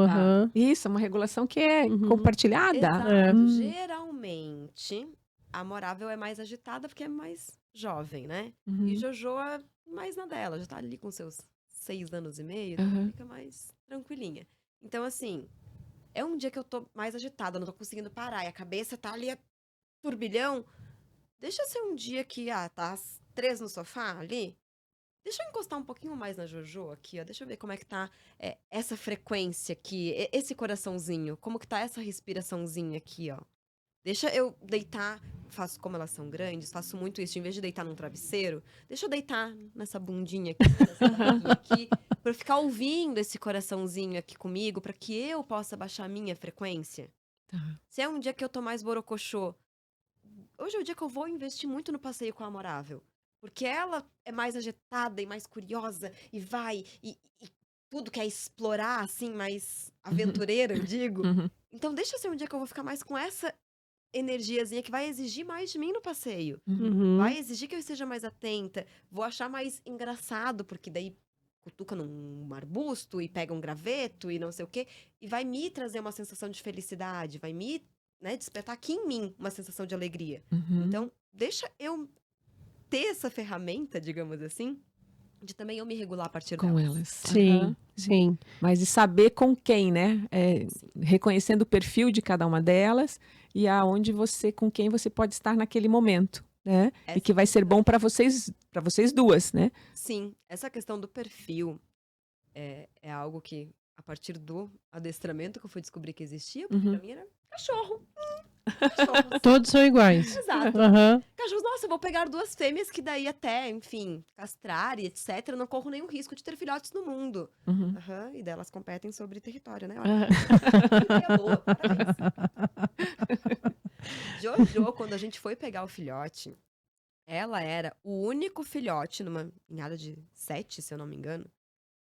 Isso, uma regulação que é compartilhada. Exato. Geralmente, a Amorável é mais agitada porque é mais jovem, né? E Jojo é mais na dela, já tá ali com seus 6 anos e meio, então fica mais tranquilinha. Então, assim, é um dia que eu tô mais agitada, não tô conseguindo parar, e a cabeça tá ali, turbilhão. Deixa ser um dia que, tá as 3 no sofá ali. Deixa eu encostar um pouquinho mais na Jojo aqui, ó. Deixa eu ver como é que tá essa frequência aqui, esse coraçãozinho. Como que tá essa respiraçãozinha aqui, ó. Deixa eu deitar, faço como elas são grandes, faço muito isso. Em vez de deitar num travesseiro, deixa eu deitar nessa bundinha aqui, nessa barriguinha aqui, pra eu ficar ouvindo esse coraçãozinho aqui comigo, pra que eu possa baixar a minha frequência. Se é um dia que eu tô mais borocochô, hoje é o dia que eu vou investir muito no passeio com a Amorável. Porque ela é mais agitada e mais curiosa, e vai, e tudo quer explorar, assim, mais aventureira, eu digo. Então deixa ser um dia que eu vou ficar mais com essa energiazinha que vai exigir mais de mim no passeio. Vai exigir que eu esteja mais atenta, vou achar mais engraçado, porque daí cutuca num arbusto e pega um graveto e não sei o quê, e vai me trazer uma sensação de felicidade, vai me... né, despertar aqui em mim uma sensação de alegria. Então, deixa eu ter essa ferramenta, digamos assim, de também eu me regular a partir com delas. elas. Sim, sim. Mas de saber com quem, né? Reconhecendo o perfil de cada uma delas e com quem você pode estar naquele momento, né? E que vai ser bom para vocês duas, né? Sim, essa questão do perfil é algo que, a partir do adestramento que eu fui descobrir que existia, porque pra mim era cachorro. Cachorros. Todos são iguais. Exato. Cachorros, nossa, eu vou pegar 2 fêmeas que daí até, enfim, castrar e etc, eu não corro nenhum risco de ter filhotes no mundo. E delas competem sobre território, né? Olha. Que boa, parabéns. Jojo, quando a gente foi pegar o filhote, ela era o único filhote, numa ninhada de 7, se eu não me engano,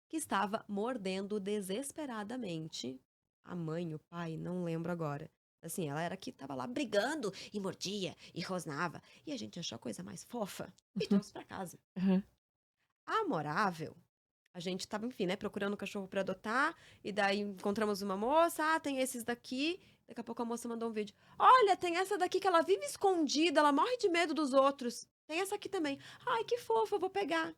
que estava mordendo desesperadamente a mãe, o pai, não lembro agora. Assim, ela era que tava lá brigando e mordia e rosnava. E a gente achou a coisa mais fofa e trouxe pra casa. A Amorável, a gente tava, enfim, né, procurando um cachorro pra adotar. E daí encontramos uma moça, tem esses daqui. Daqui a pouco a moça mandou um vídeo. Olha, tem essa daqui que ela vive escondida, ela morre de medo dos outros. Tem essa aqui também. Ai, que fofa, eu vou pegar.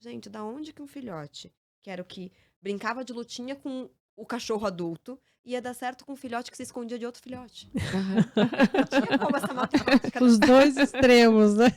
Gente, da onde que um filhote, que era o que brincava de lutinha com o cachorro adulto, ia dar certo com um filhote que se escondia de outro filhote? Não tinha como essa matemática. Os 2 extremos, né?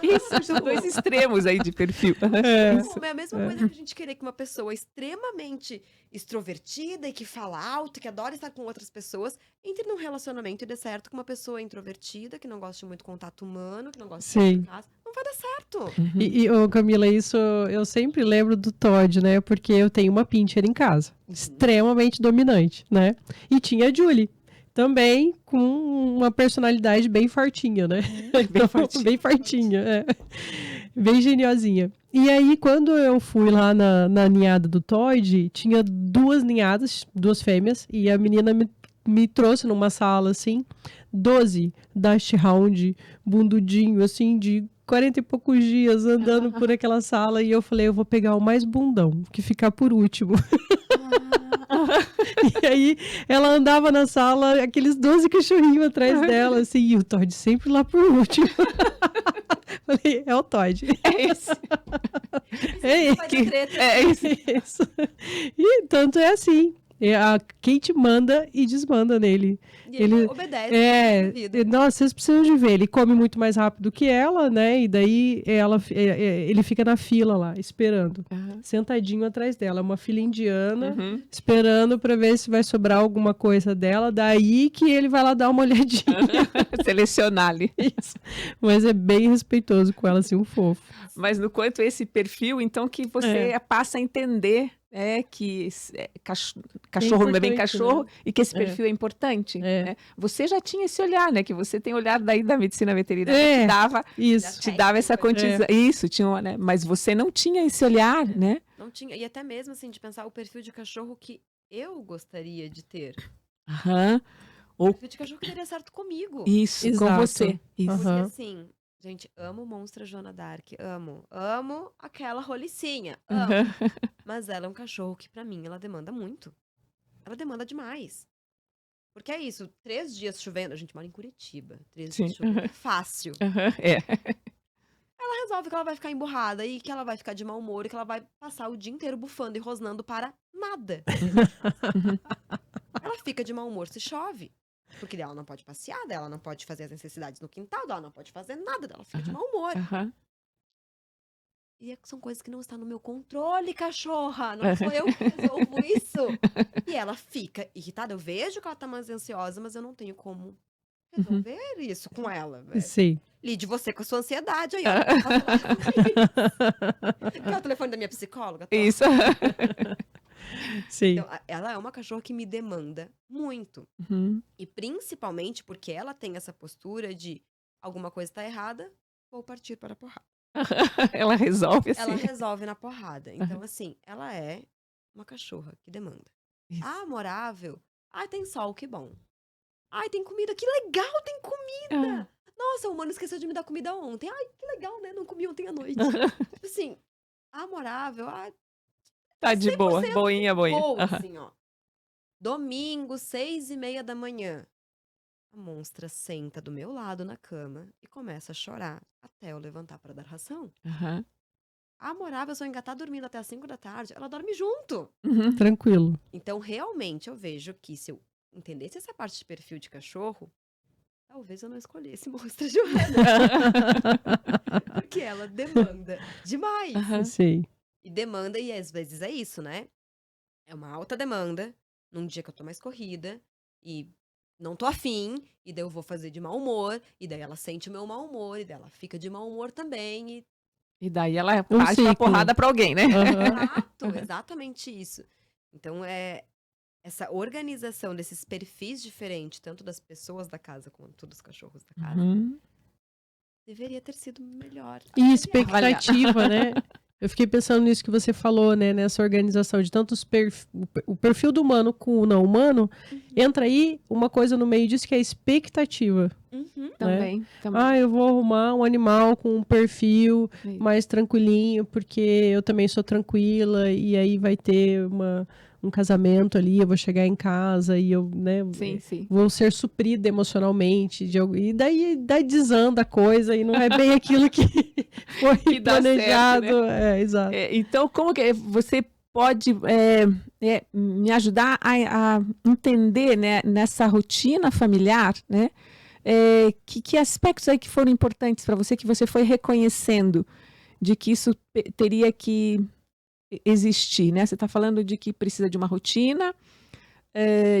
Isso, são 2 extremos aí de perfil. É a mesma coisa que a gente querer que uma pessoa extremamente extrovertida e que fala alto, e que adora estar com outras pessoas, entre num relacionamento e dê certo com uma pessoa introvertida, que não gosta de muito contato humano, que não gosta de sair de casa. Não vai dar certo. E Camila, isso eu sempre lembro do Todd, né? Porque eu tenho uma pincher em casa, extremamente dominante, né? E tinha a Julie, também com uma personalidade bem fortinha, né? Bem fartinha, bem geniosinha. E aí, quando eu fui lá na ninhada do Todd, tinha 2 ninhadas, 2 fêmeas, e a menina me trouxe numa sala, assim, 12 Dash Hound, bundudinho, assim, de 40 e poucos dias andando por aquela sala, e eu falei, eu vou pegar o mais bundão, que ficar por último. E aí, ela andava na sala, aqueles 12 cachorrinhos atrás dela, assim, e o Todd sempre lá por último. Falei, é o Todd. É esse. Vai ter treta. É isso. Isso. E tanto é assim. A Kate manda e desmanda nele. E ele obedece. Nossa, vocês precisam de ver. Ele come muito mais rápido que ela, né? E daí ele fica na fila lá, esperando. Sentadinho atrás dela. Uma fila indiana, esperando pra ver se vai sobrar alguma coisa dela. Daí que ele vai lá dar uma olhadinha. Selecionar ali. Isso. Mas é bem respeitoso com ela, assim, um fofo. Mas no quanto esse perfil, então, que você passa a entender que cachorro não é bem cachorro, né? E que esse perfil é importante. Né? Você já tinha esse olhar, né? Que você tem olhar daí da medicina veterinária te dava essa condição. Isso, tinha, né? Mas você não tinha esse olhar, né? Não tinha. E até mesmo, assim, de pensar o perfil de cachorro que eu gostaria de ter. O perfil de cachorro que daria certo comigo. Isso, com você. Isso. Porque, assim... Gente, amo Monstra Joana Dark, amo. Amo aquela rolicinha, amo. Mas ela é um cachorro que, pra mim, ela demanda muito. Ela demanda demais. Porque é isso, 3 dias chovendo, a gente mora em Curitiba, 3 dias chovendo é fácil. Ela resolve que ela vai ficar emburrada e que ela vai ficar de mau humor e que ela vai passar o dia inteiro bufando e rosnando para nada. Ela fica de mau humor se chove. Porque ela não pode passear, ela não pode fazer as necessidades no quintal, ela não pode fazer nada, ela fica de mau humor. E são coisas que não estão no meu controle, cachorra. Não sou eu que resolvo isso. E ela fica irritada. Eu vejo que ela tá mais ansiosa, mas eu não tenho como resolver isso com ela. Velho. Sim. Lide você com a sua ansiedade aí, ó. Quer o telefone da minha psicóloga? Tô. Isso. Sim. Então, ela é uma cachorra que me demanda muito. E principalmente porque ela tem essa postura de alguma coisa tá errada, vou partir para a porrada. Ela resolve assim. Ela resolve na porrada. Então, assim, ela é uma cachorra que demanda. Isso. Amorável. Tem sol, que bom. Tem comida, que legal, tem comida. Nossa, o humano esqueceu de me dar comida ontem. Que legal, né? Não comi ontem à noite. Tipo assim, amorável, tá de boa, boinha. Boa, assim, ó. Domingo, 6:30 da manhã. A monstra senta do meu lado na cama e começa a chorar até eu levantar para dar ração. A amorável, se eu engatar dormindo até as 5 da tarde, ela dorme junto. Tranquilo. Então, realmente, eu vejo que se eu entendesse essa parte de perfil de cachorro, talvez eu não escolhesse Monstra Joana. Porque ela demanda demais. Sim. E demanda, e às vezes é isso, né? É uma alta demanda, num dia que eu tô mais corrida, e não tô afim, e daí eu vou fazer de mau humor, e daí ela sente o meu mau humor, e daí ela fica de mau humor também, e daí ela parte pra porrada pra alguém, né? Exato, exatamente isso. Então, essa organização desses perfis diferentes, tanto das pessoas da casa quanto dos cachorros da casa, deveria ter sido melhor. E expectativa, né? Eu fiquei pensando nisso que você falou, né? Nessa organização de tantos o perfil do humano com o não humano, entra aí uma coisa no meio disso que é a expectativa. Também. Eu vou arrumar um animal com um perfil mais tranquilinho, porque eu também sou tranquila, e aí vai ter um casamento ali, eu vou chegar em casa e eu, né, vou ser suprida emocionalmente. E daí desanda a coisa e não é bem aquilo que foi que planejado. Certo, né? Exato. Então, como que você pode me ajudar a entender, né, nessa rotina familiar, né? Que aspectos aí que foram importantes para você, que você foi reconhecendo de que isso teria que existir, né? Você está falando de que precisa de uma rotina,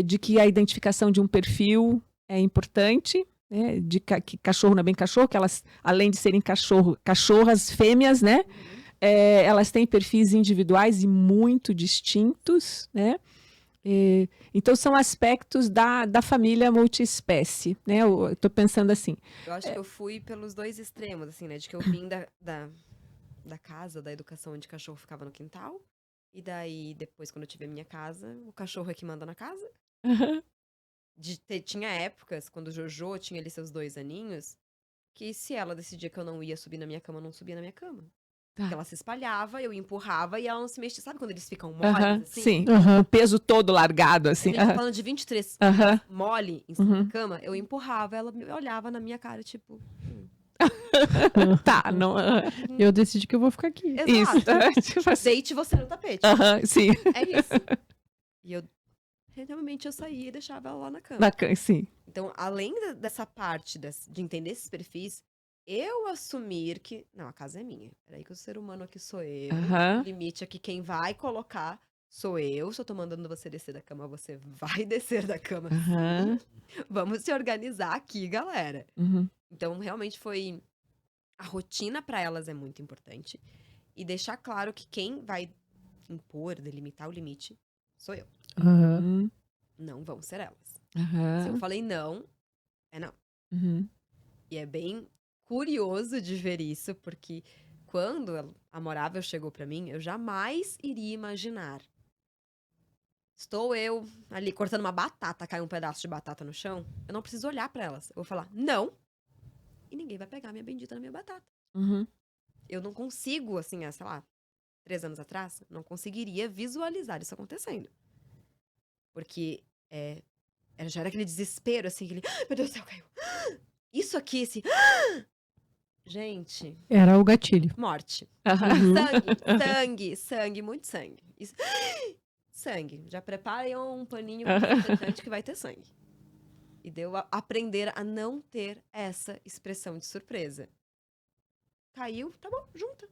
de que a identificação de um perfil é importante, né? De que cachorro não é bem cachorro, que elas, além de serem cachorras fêmeas, né? Elas têm perfis individuais e muito distintos, né? Então são aspectos da família multiespécie, né? Eu tô pensando assim. Eu acho que eu fui pelos dois extremos, assim, né? De que eu vim da casa, da educação onde o cachorro ficava no quintal. E daí, depois, quando eu tive a minha casa, o cachorro é que manda na casa. Tinha épocas, quando o Jojo tinha ali seus 2 aninhos, que se ela decidia que eu não ia subir na minha cama, eu não subia na minha cama. Porque ela se espalhava, eu empurrava e ela não se mexia. Sabe quando eles ficam moles, assim? Sim, o peso todo largado, assim. A gente falando de 23 mole em cima da cama, eu empurrava, ela me olhava na minha cara, tipo... Tá, não. Eu decidi que eu vou ficar aqui. Exato. Isso. Tipo assim. Deite você no tapete. Sim. É isso. E eu, realmente, eu saía e deixava ela lá na cama. Sim. Então, além dessa parte de entender esses perfis, eu assumir que, não, a casa é minha. Peraí que o ser humano aqui sou eu. Aham. O limite aqui, quem vai colocar sou eu. Se eu tô mandando você descer da cama, você vai descer da cama. Aham. Vamos se organizar aqui, galera. Uhum. Então, realmente foi... A rotina para elas é muito importante. E deixar claro que quem vai impor, delimitar o limite, sou eu. Aham. Uhum. Não vão ser elas. Se Aham. eu falei não, é não. Uhum. E é bem curioso de ver isso, porque quando a Amorável chegou pra mim, eu jamais iria imaginar. Estou eu ali cortando uma batata, cai um pedaço de batata no chão, eu não preciso olhar pra elas. Eu vou falar não, e ninguém vai pegar minha bendita na minha batata. Uhum. Eu não consigo, assim, sei lá, 3 anos atrás, não conseguiria visualizar isso acontecendo. Porque já era aquele desespero, assim, aquele... Meu Deus do céu, caiu. Isso aqui, esse... Gente, Era o gatilho. morte. Aham. Sangue, muito sangue. Isso... Sangue. Já preparem um paninho Aham. desinfetante que vai ter sangue. E deu a aprender a não ter essa expressão de surpresa. Caiu, tá bom, junta.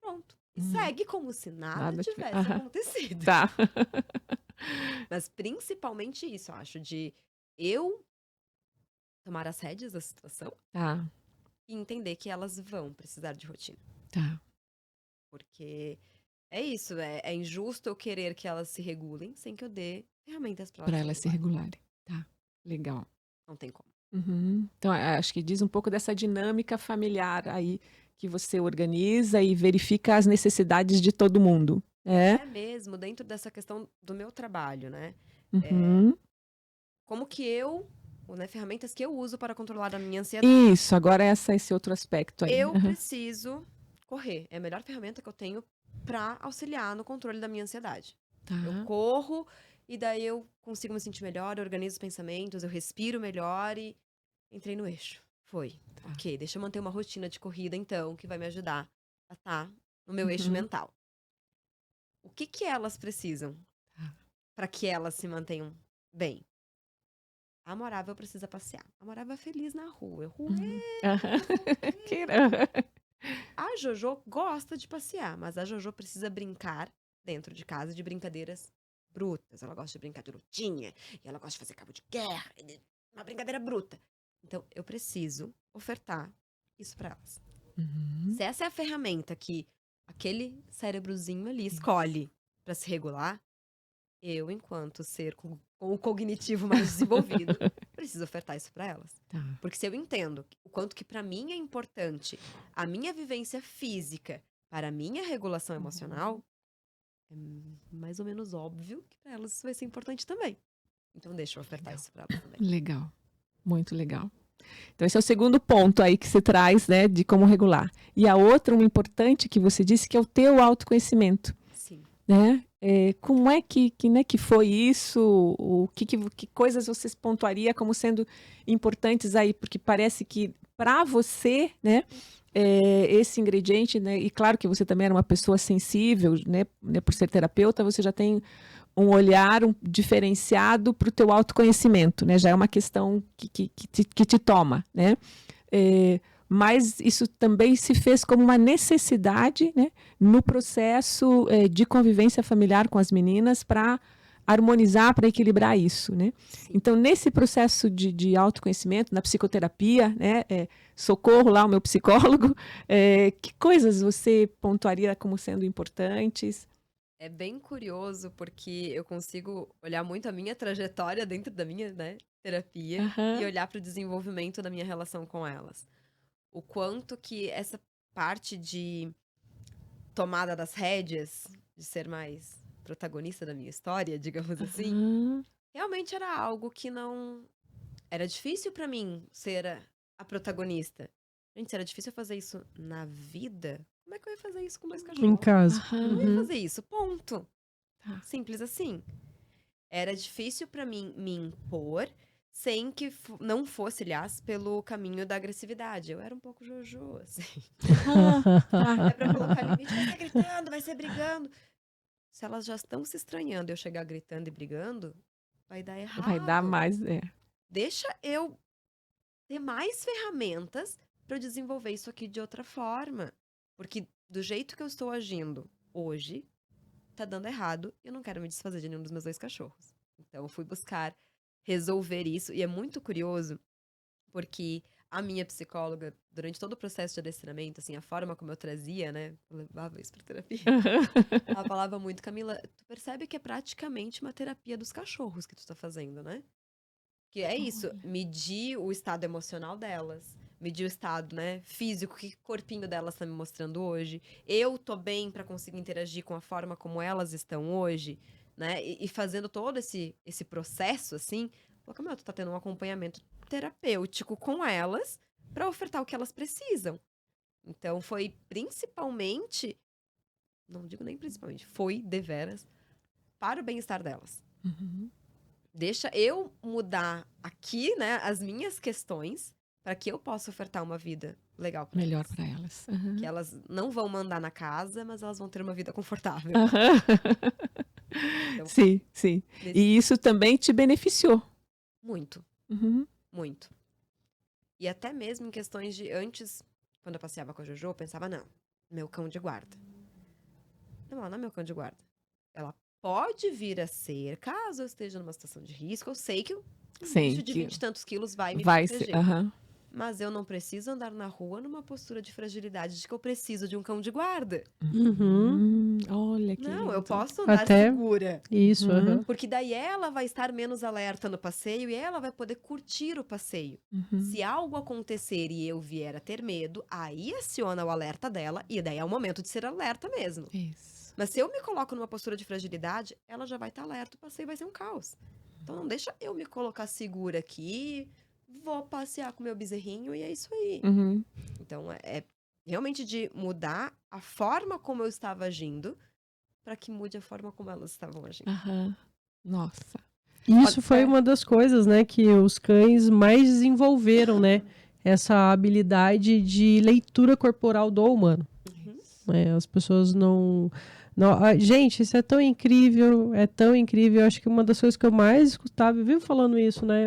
Pronto. E Uhum. segue como se nada Nada tivesse aham. acontecido. Tá. Mas principalmente isso, eu acho, de eu tomar as rédeas da situação Tá. e entender que elas vão precisar de rotina. Tá. Porque é isso, é injusto eu querer que elas se regulem sem que eu dê ferramentas para Pra elas se regularem. Tá. Legal. Não tem como. Uhum. Então, acho que diz um pouco dessa dinâmica familiar aí que você organiza e verifica as necessidades de todo mundo. É mesmo, dentro dessa questão do meu trabalho, né? Uhum. Como que ferramentas que eu uso para controlar a minha ansiedade. Isso, agora esse outro aspecto aí. Eu Aham. preciso correr. É a melhor ferramenta que eu tenho para auxiliar no controle da minha ansiedade. Tá. Eu corro e daí eu consigo me sentir melhor, eu organizo os pensamentos, eu respiro melhor e entrei no eixo. Foi. Tá. Ok, deixa eu manter uma rotina de corrida então, que vai me ajudar a estar no meu eixo Uhum. mental. O que elas precisam Tá. para que elas se mantenham bem? A Amorável precisa passear. A Amorável é feliz na rua. Uhum. Aham. Aham. A Jojo gosta de passear, mas a Jojo precisa brincar dentro de casa de brincadeiras brutas. Ela gosta de brincar de lutinha, e ela gosta de fazer cabo de guerra, uma brincadeira bruta. Então, eu preciso ofertar isso para elas. Uhum. Se essa é a ferramenta que aquele cérebrozinho ali escolhe para se regular, eu, enquanto ser com o cognitivo mais desenvolvido, preciso ofertar isso para elas. Tá. Porque se eu entendo o quanto que para mim é importante a minha vivência física para a minha regulação emocional, é mais ou menos óbvio que para elas isso vai ser importante também. Então deixa eu ofertar isso para elas também. Legal. Muito legal. Então, esse é o segundo ponto aí que você traz, né, de como regular. E a outra, um importante que você disse, que é o teu autoconhecimento, Sim. né? Como é que foi isso? Que coisas você pontuaria como sendo importantes aí? Porque parece que para você, né, esse ingrediente, né, e claro que você também era uma pessoa sensível, né, por ser terapeuta, você já tem um olhar diferenciado para o teu autoconhecimento, né? Já é uma questão que te toma, né? Mas isso também se fez como uma necessidade, né, no processo de convivência familiar com as meninas para harmonizar, para equilibrar isso, né? Sim. Então, nesse processo de autoconhecimento, na psicoterapia, né, socorro lá, o meu psicólogo, que coisas você pontuaria como sendo importantes? É bem curioso porque eu consigo olhar muito a minha trajetória dentro da minha, né, terapia Aham. e olhar para o desenvolvimento da minha relação com elas. O quanto que essa parte de tomada das rédeas, de ser mais protagonista da minha história, digamos assim, Aham. realmente era algo que não... Era difícil para mim ser a protagonista. Gente, se era difícil eu fazer isso na vida, como é que eu ia fazer isso com 2 cachorros? Em casa. Eu não ia Uhum. fazer isso, ponto. Tá. Simples assim. Era difícil pra mim me impor sem que não fosse, aliás, pelo caminho da agressividade. Eu era um pouco Jojo, assim. É pra colocar limite, vai ser gritando, vai ser brigando. Se elas já estão se estranhando e eu chegar gritando e brigando, vai dar errado. Vai dar mais, Deixa eu ter mais ferramentas para eu desenvolver isso aqui de outra forma. Porque do jeito que eu estou agindo hoje, tá dando errado e eu não quero me desfazer de nenhum dos meus 2 cachorros. Então eu fui buscar resolver isso. E é muito curioso, porque a minha psicóloga, durante todo o processo de adestramento, assim, a forma como eu trazia, né? Eu levava isso pra terapia. Ela falava muito, Camila, tu percebe que é praticamente uma terapia dos cachorros que tu tá fazendo, né? Que é isso, medir o estado emocional delas, medir o estado, né, físico, que corpinho delas tá me mostrando hoje. Eu tô bem pra conseguir interagir com a forma como elas estão hoje, né? E fazendo todo esse processo, assim, Camila, tu tá tendo um acompanhamento terapêutico com elas pra ofertar o que elas precisam. Então, foi principalmente, não digo nem principalmente, foi deveras para o bem-estar delas. Deixa eu mudar aqui, né, as minhas questões para que eu possa ofertar uma vida legal para melhor elas. para elas. Que elas não vão mandar na casa, mas elas vão ter uma vida confortável. Então, sim, sim. E isso também te beneficiou. Muito. Muito. E até mesmo em questões de antes, quando eu passeava com a Jojo, eu pensava, não, meu cão de guarda. Não, ela não é meu cão de guarda. Ela pode vir a ser, caso eu esteja numa situação de risco, eu sei que um bicho de 20 e tantos quilos vai me proteger. Mas eu não preciso andar na rua numa postura de fragilidade de que eu preciso de um cão de guarda. Olha que Não, lindo. eu posso andar segura. Isso, Porque daí ela vai estar menos alerta no passeio e ela vai poder curtir o passeio. Se algo acontecer e eu vier a ter medo, aí aciona o alerta dela e daí é o momento de ser alerta mesmo. Isso. Mas se eu me coloco numa postura de fragilidade, ela já vai estar alerta, o passeio vai ser um caos. Então não deixa eu me colocar segura aqui, vou passear com meu bezerrinho e é isso aí. Então é realmente de mudar a forma como eu estava agindo para que mude a forma como elas estavam agindo. Nossa. Isso foi uma das coisas, né, que os cães mais desenvolveram, né? Essa habilidade de leitura corporal do humano. As pessoas não... Gente, isso é tão incrível, Eu acho que uma das coisas que eu mais escutava, eu vivo falando isso, né?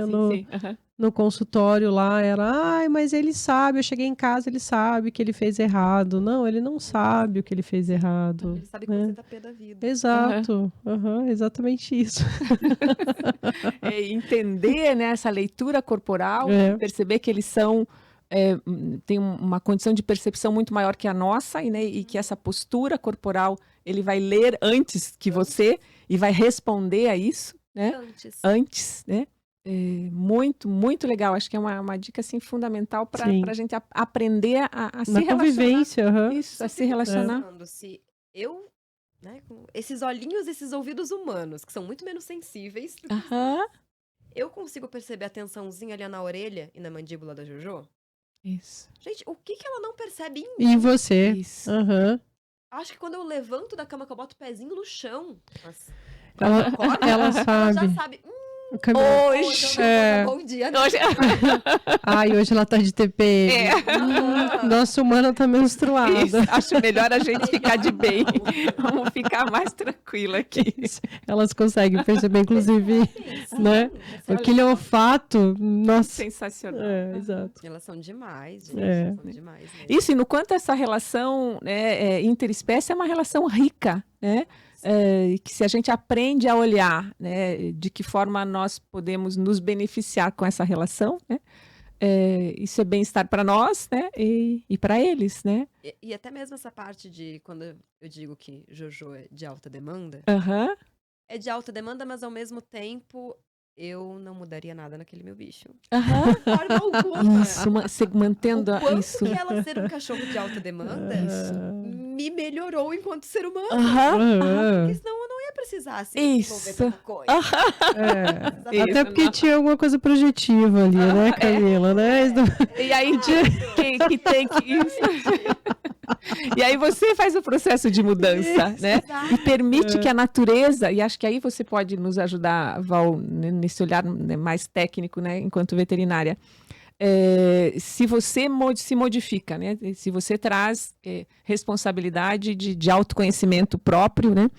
No consultório lá, era, mas ele sabe, eu cheguei em casa, ele sabe que ele fez errado. Não, ele não sabe o que ele fez errado. Ele sabe que você tá pé da vida. Exato, exatamente isso. Entender, né, essa leitura corporal, perceber que eles são... tem uma condição de percepção muito maior que a nossa, e que essa postura corporal ele vai ler antes que você e vai responder a isso, né? Antes, né? Muito, muito legal. Acho que é uma dica assim, fundamental para a gente aprender a se relacionar. Convivência, Isso, a se relacionar. Se eu, né, com esses olhinhos, esses ouvidos humanos, que são muito menos sensíveis, eu consigo perceber a tensãozinha ali na orelha e na mandíbula da Jojo? Isso. Gente, o que ela não percebe em mim? Em você. Isso. Acho que quando eu levanto da cama, que eu boto o pezinho no chão, ela sabe. Ela já sabe. Hoje. Bom dia, né? Hoje ela tá de TPM. Nossa humana tá menstruada. Isso. Acho melhor a gente ficar de bem. Vamos ficar mais tranquila aqui. Elas conseguem perceber, inclusive, né? Aquele olfato, nossa. Sensacional. Exato. Elas são demais, gente. Elas são demais mesmo. Isso, e no quanto essa relação, né, interespécie é uma relação rica, né? Que se a gente aprende a olhar, né, de que forma nós podemos nos beneficiar com essa relação, né, isso é bem-estar para nós, né, e para eles, né? E até mesmo essa parte de quando eu digo que Jojo é de alta demanda, é de alta demanda, mas ao mesmo tempo eu não mudaria nada naquele meu bicho. De forma alguma. Isso, mantendo isso. O quanto que ela ser um cachorro de alta demanda me melhorou enquanto ser humano. Porque senão eu não ia precisar se envolver tanta coisa. Até porque tinha alguma coisa projetiva ali, né, Camila? Né? E aí, que tem que... E aí você faz o processo de mudança, né? E permite que a natureza, e acho que aí você pode nos ajudar, Val, nesse olhar mais técnico, né, enquanto veterinária. Se você se modifica, né? Se você traz responsabilidade de autoconhecimento próprio, né?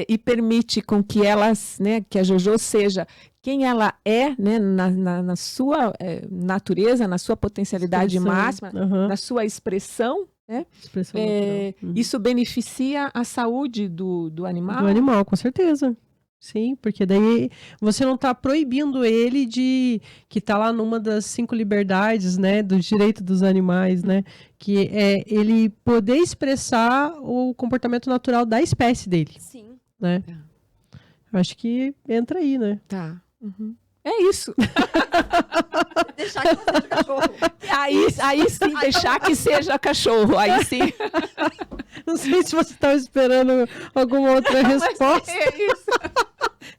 E permite com que elas, né, que a Jojo seja quem ela é, né, na sua natureza, na sua potencialidade máxima, na sua expressão, né? Isso beneficia a saúde do animal? Do animal, com certeza. Sim, porque daí você não está proibindo ele que está lá numa das 5 liberdades, né, do direito dos animais, né, que é ele poder expressar o comportamento natural da espécie dele. Sim. Né? Acho que entra aí, né? Tá. Uhum. É isso. Deixar que seja cachorro. Aí sim, deixar que seja cachorro. Aí sim. Não sei se você estava esperando alguma outra resposta. É isso.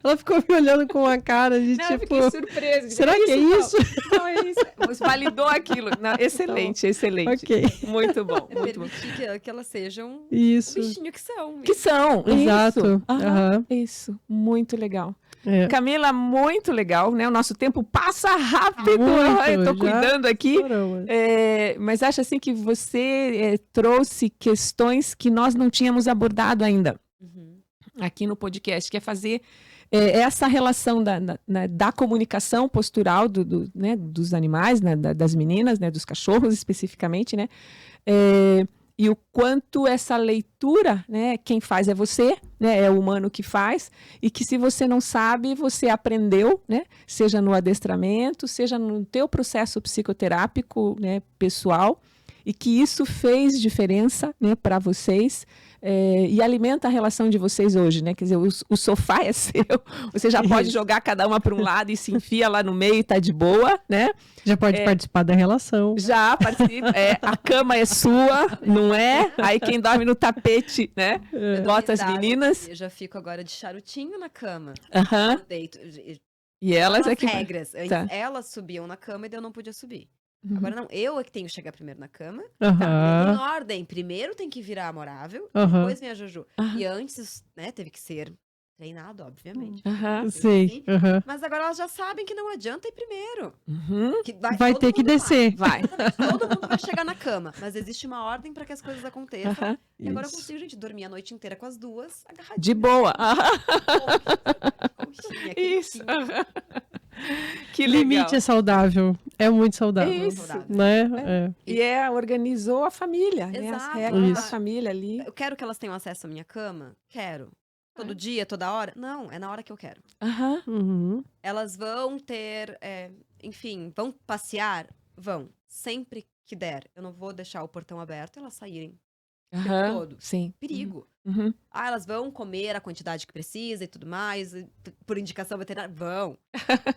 Ela ficou me olhando com uma cara de não, tipo... eu fiquei surpresa. Será que é isso? Não, é isso. Você validou aquilo. Não, excelente, excelente. Ok. Muito bom, muito bom. Permitir que elas sejam Isso. o bichinho que são. Que são. Exato. Isso. Muito legal. É. Camila, muito legal, né? O nosso tempo passa rápido. Muito, eu tô cuidando aqui. Mas acho assim que você trouxe questões que nós não tínhamos abordado ainda aqui no podcast, que é fazer essa relação da comunicação postural né, dos animais, né, das meninas, né, dos cachorros especificamente, né? E o quanto essa leitura, né, quem faz é você, né, é o humano que faz, e que se você não sabe, você aprendeu, né, seja no adestramento, seja no teu processo psicoterápico, né, pessoal, e que isso fez diferença, né, para vocês, e alimenta a relação de vocês hoje, né? Quer dizer, o sofá é seu, você já pode jogar cada uma para um lado e se enfia lá no meio e tá de boa, né? Já pode participar da relação. Já participa, a cama é sua, não é? Aí quem dorme no tapete, né? Bota as meninas. Eu já fico agora de charutinho na cama. Aham. Eu deito. E elas As é que... regras. Antes, Tá. elas subiam na cama e daí eu não podia subir. Agora não, eu é que tenho que chegar primeiro na cama. Aham. Em ordem, primeiro tem que virar amorável, Aham. depois vem a Jojo. Aham. E antes, né, teve que ser treinado, obviamente. Aham. Sei. Aham. Mas agora elas já sabem que não adianta ir primeiro. Uhum. Que Vai todo ter que mundo descer. Vai. Todo mundo vai chegar na cama, mas existe uma ordem para que as coisas aconteçam. Aham. E agora eu Isso. consigo, gente, dormir a noite inteira com as duas agarradinhas. De boa. Aham. Conchinha, Isso. quentinha. Aham. Que legal. Limite é saudável. É muito saudável. Isso. Né? Organizou a família, né? As Exato. regras da Isso. família ali. Eu quero que elas tenham acesso à minha cama? Quero. Todo dia, toda hora? Não, é na hora que eu quero. Aham. Uhum. Elas vão ter, enfim, vão passear? Vão. Sempre que der. Eu não vou deixar o portão aberto e elas saírem. Aham. todo. Sim. Perigo. Uhum. Ah, elas vão comer a quantidade que precisa e tudo mais, por indicação veterinária? Vão.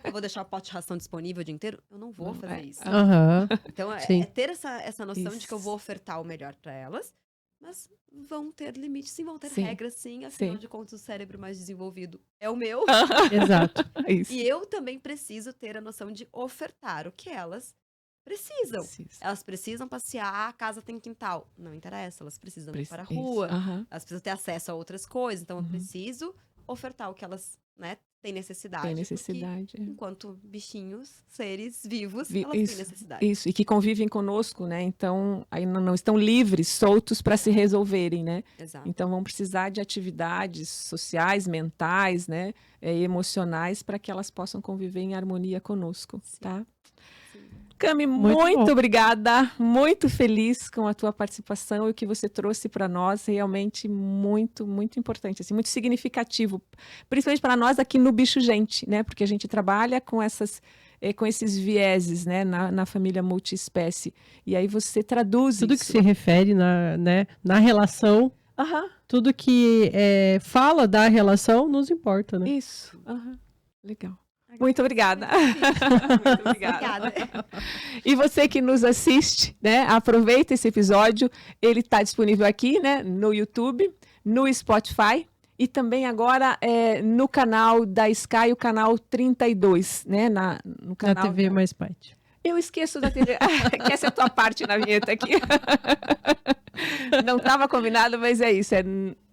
Eu vou deixar o pote de ração disponível o dia inteiro? Eu não vou fazer isso. Aham. Então, Sim. é ter essa noção de que eu Isso. vou ofertar o melhor para elas, mas vão ter limites, sim, vão ter Sim. regras, sim. Afinal Sim. de contas, o cérebro mais desenvolvido é o meu. Exato. Isso. E eu também preciso ter a noção de ofertar o que elas precisam. Precisa. Elas precisam passear, a casa tem quintal. Não interessa, elas precisam ir para a Isso. rua. Aham. Elas precisam ter acesso a outras coisas. Então, eu Uhum. preciso ofertar o que elas, né, têm necessidade. Tem porque, necessidade. enquanto bichinhos, seres vivos, Vi- elas têm isso, necessidade. Isso, e que convivem conosco, né? Então, aí não estão livres, soltos para se resolverem, né? Exato. Então, vão precisar de atividades sociais, mentais, né? Emocionais, para que elas possam conviver em harmonia conosco, Sim. tá? Sim. Cami, Muito muito bom. obrigada, muito feliz com a tua participação e o que você trouxe para nós, realmente muito, muito importante, assim, muito significativo, principalmente para nós aqui no Bicho Gente, né? Porque a gente trabalha com com esses vieses, né, na família multiespécie. E aí você traduz Tudo isso. que se refere na relação, Aham, tudo que fala da relação nos importa, né? isso. Aham. Legal. Muito obrigada. Muito obrigada. Obrigada. E você que nos assiste, né? Aproveita esse episódio. Ele está disponível aqui, né? No YouTube, no Spotify e também agora no canal da Sky, o canal 32, né? No Na canal TV Mais Pet. Eu esqueço da TV. Que essa é a tua parte na vinheta aqui. Não estava combinado, mas é isso. É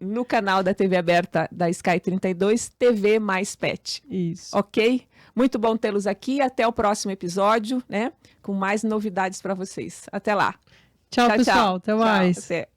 no canal da TV aberta da Sky 32, TV mais Pet. Isso. Ok? Muito bom tê-los aqui. Até o próximo episódio, né? Com mais novidades para vocês. Até lá. Tchau, pessoal. Até mais. Tchau, até.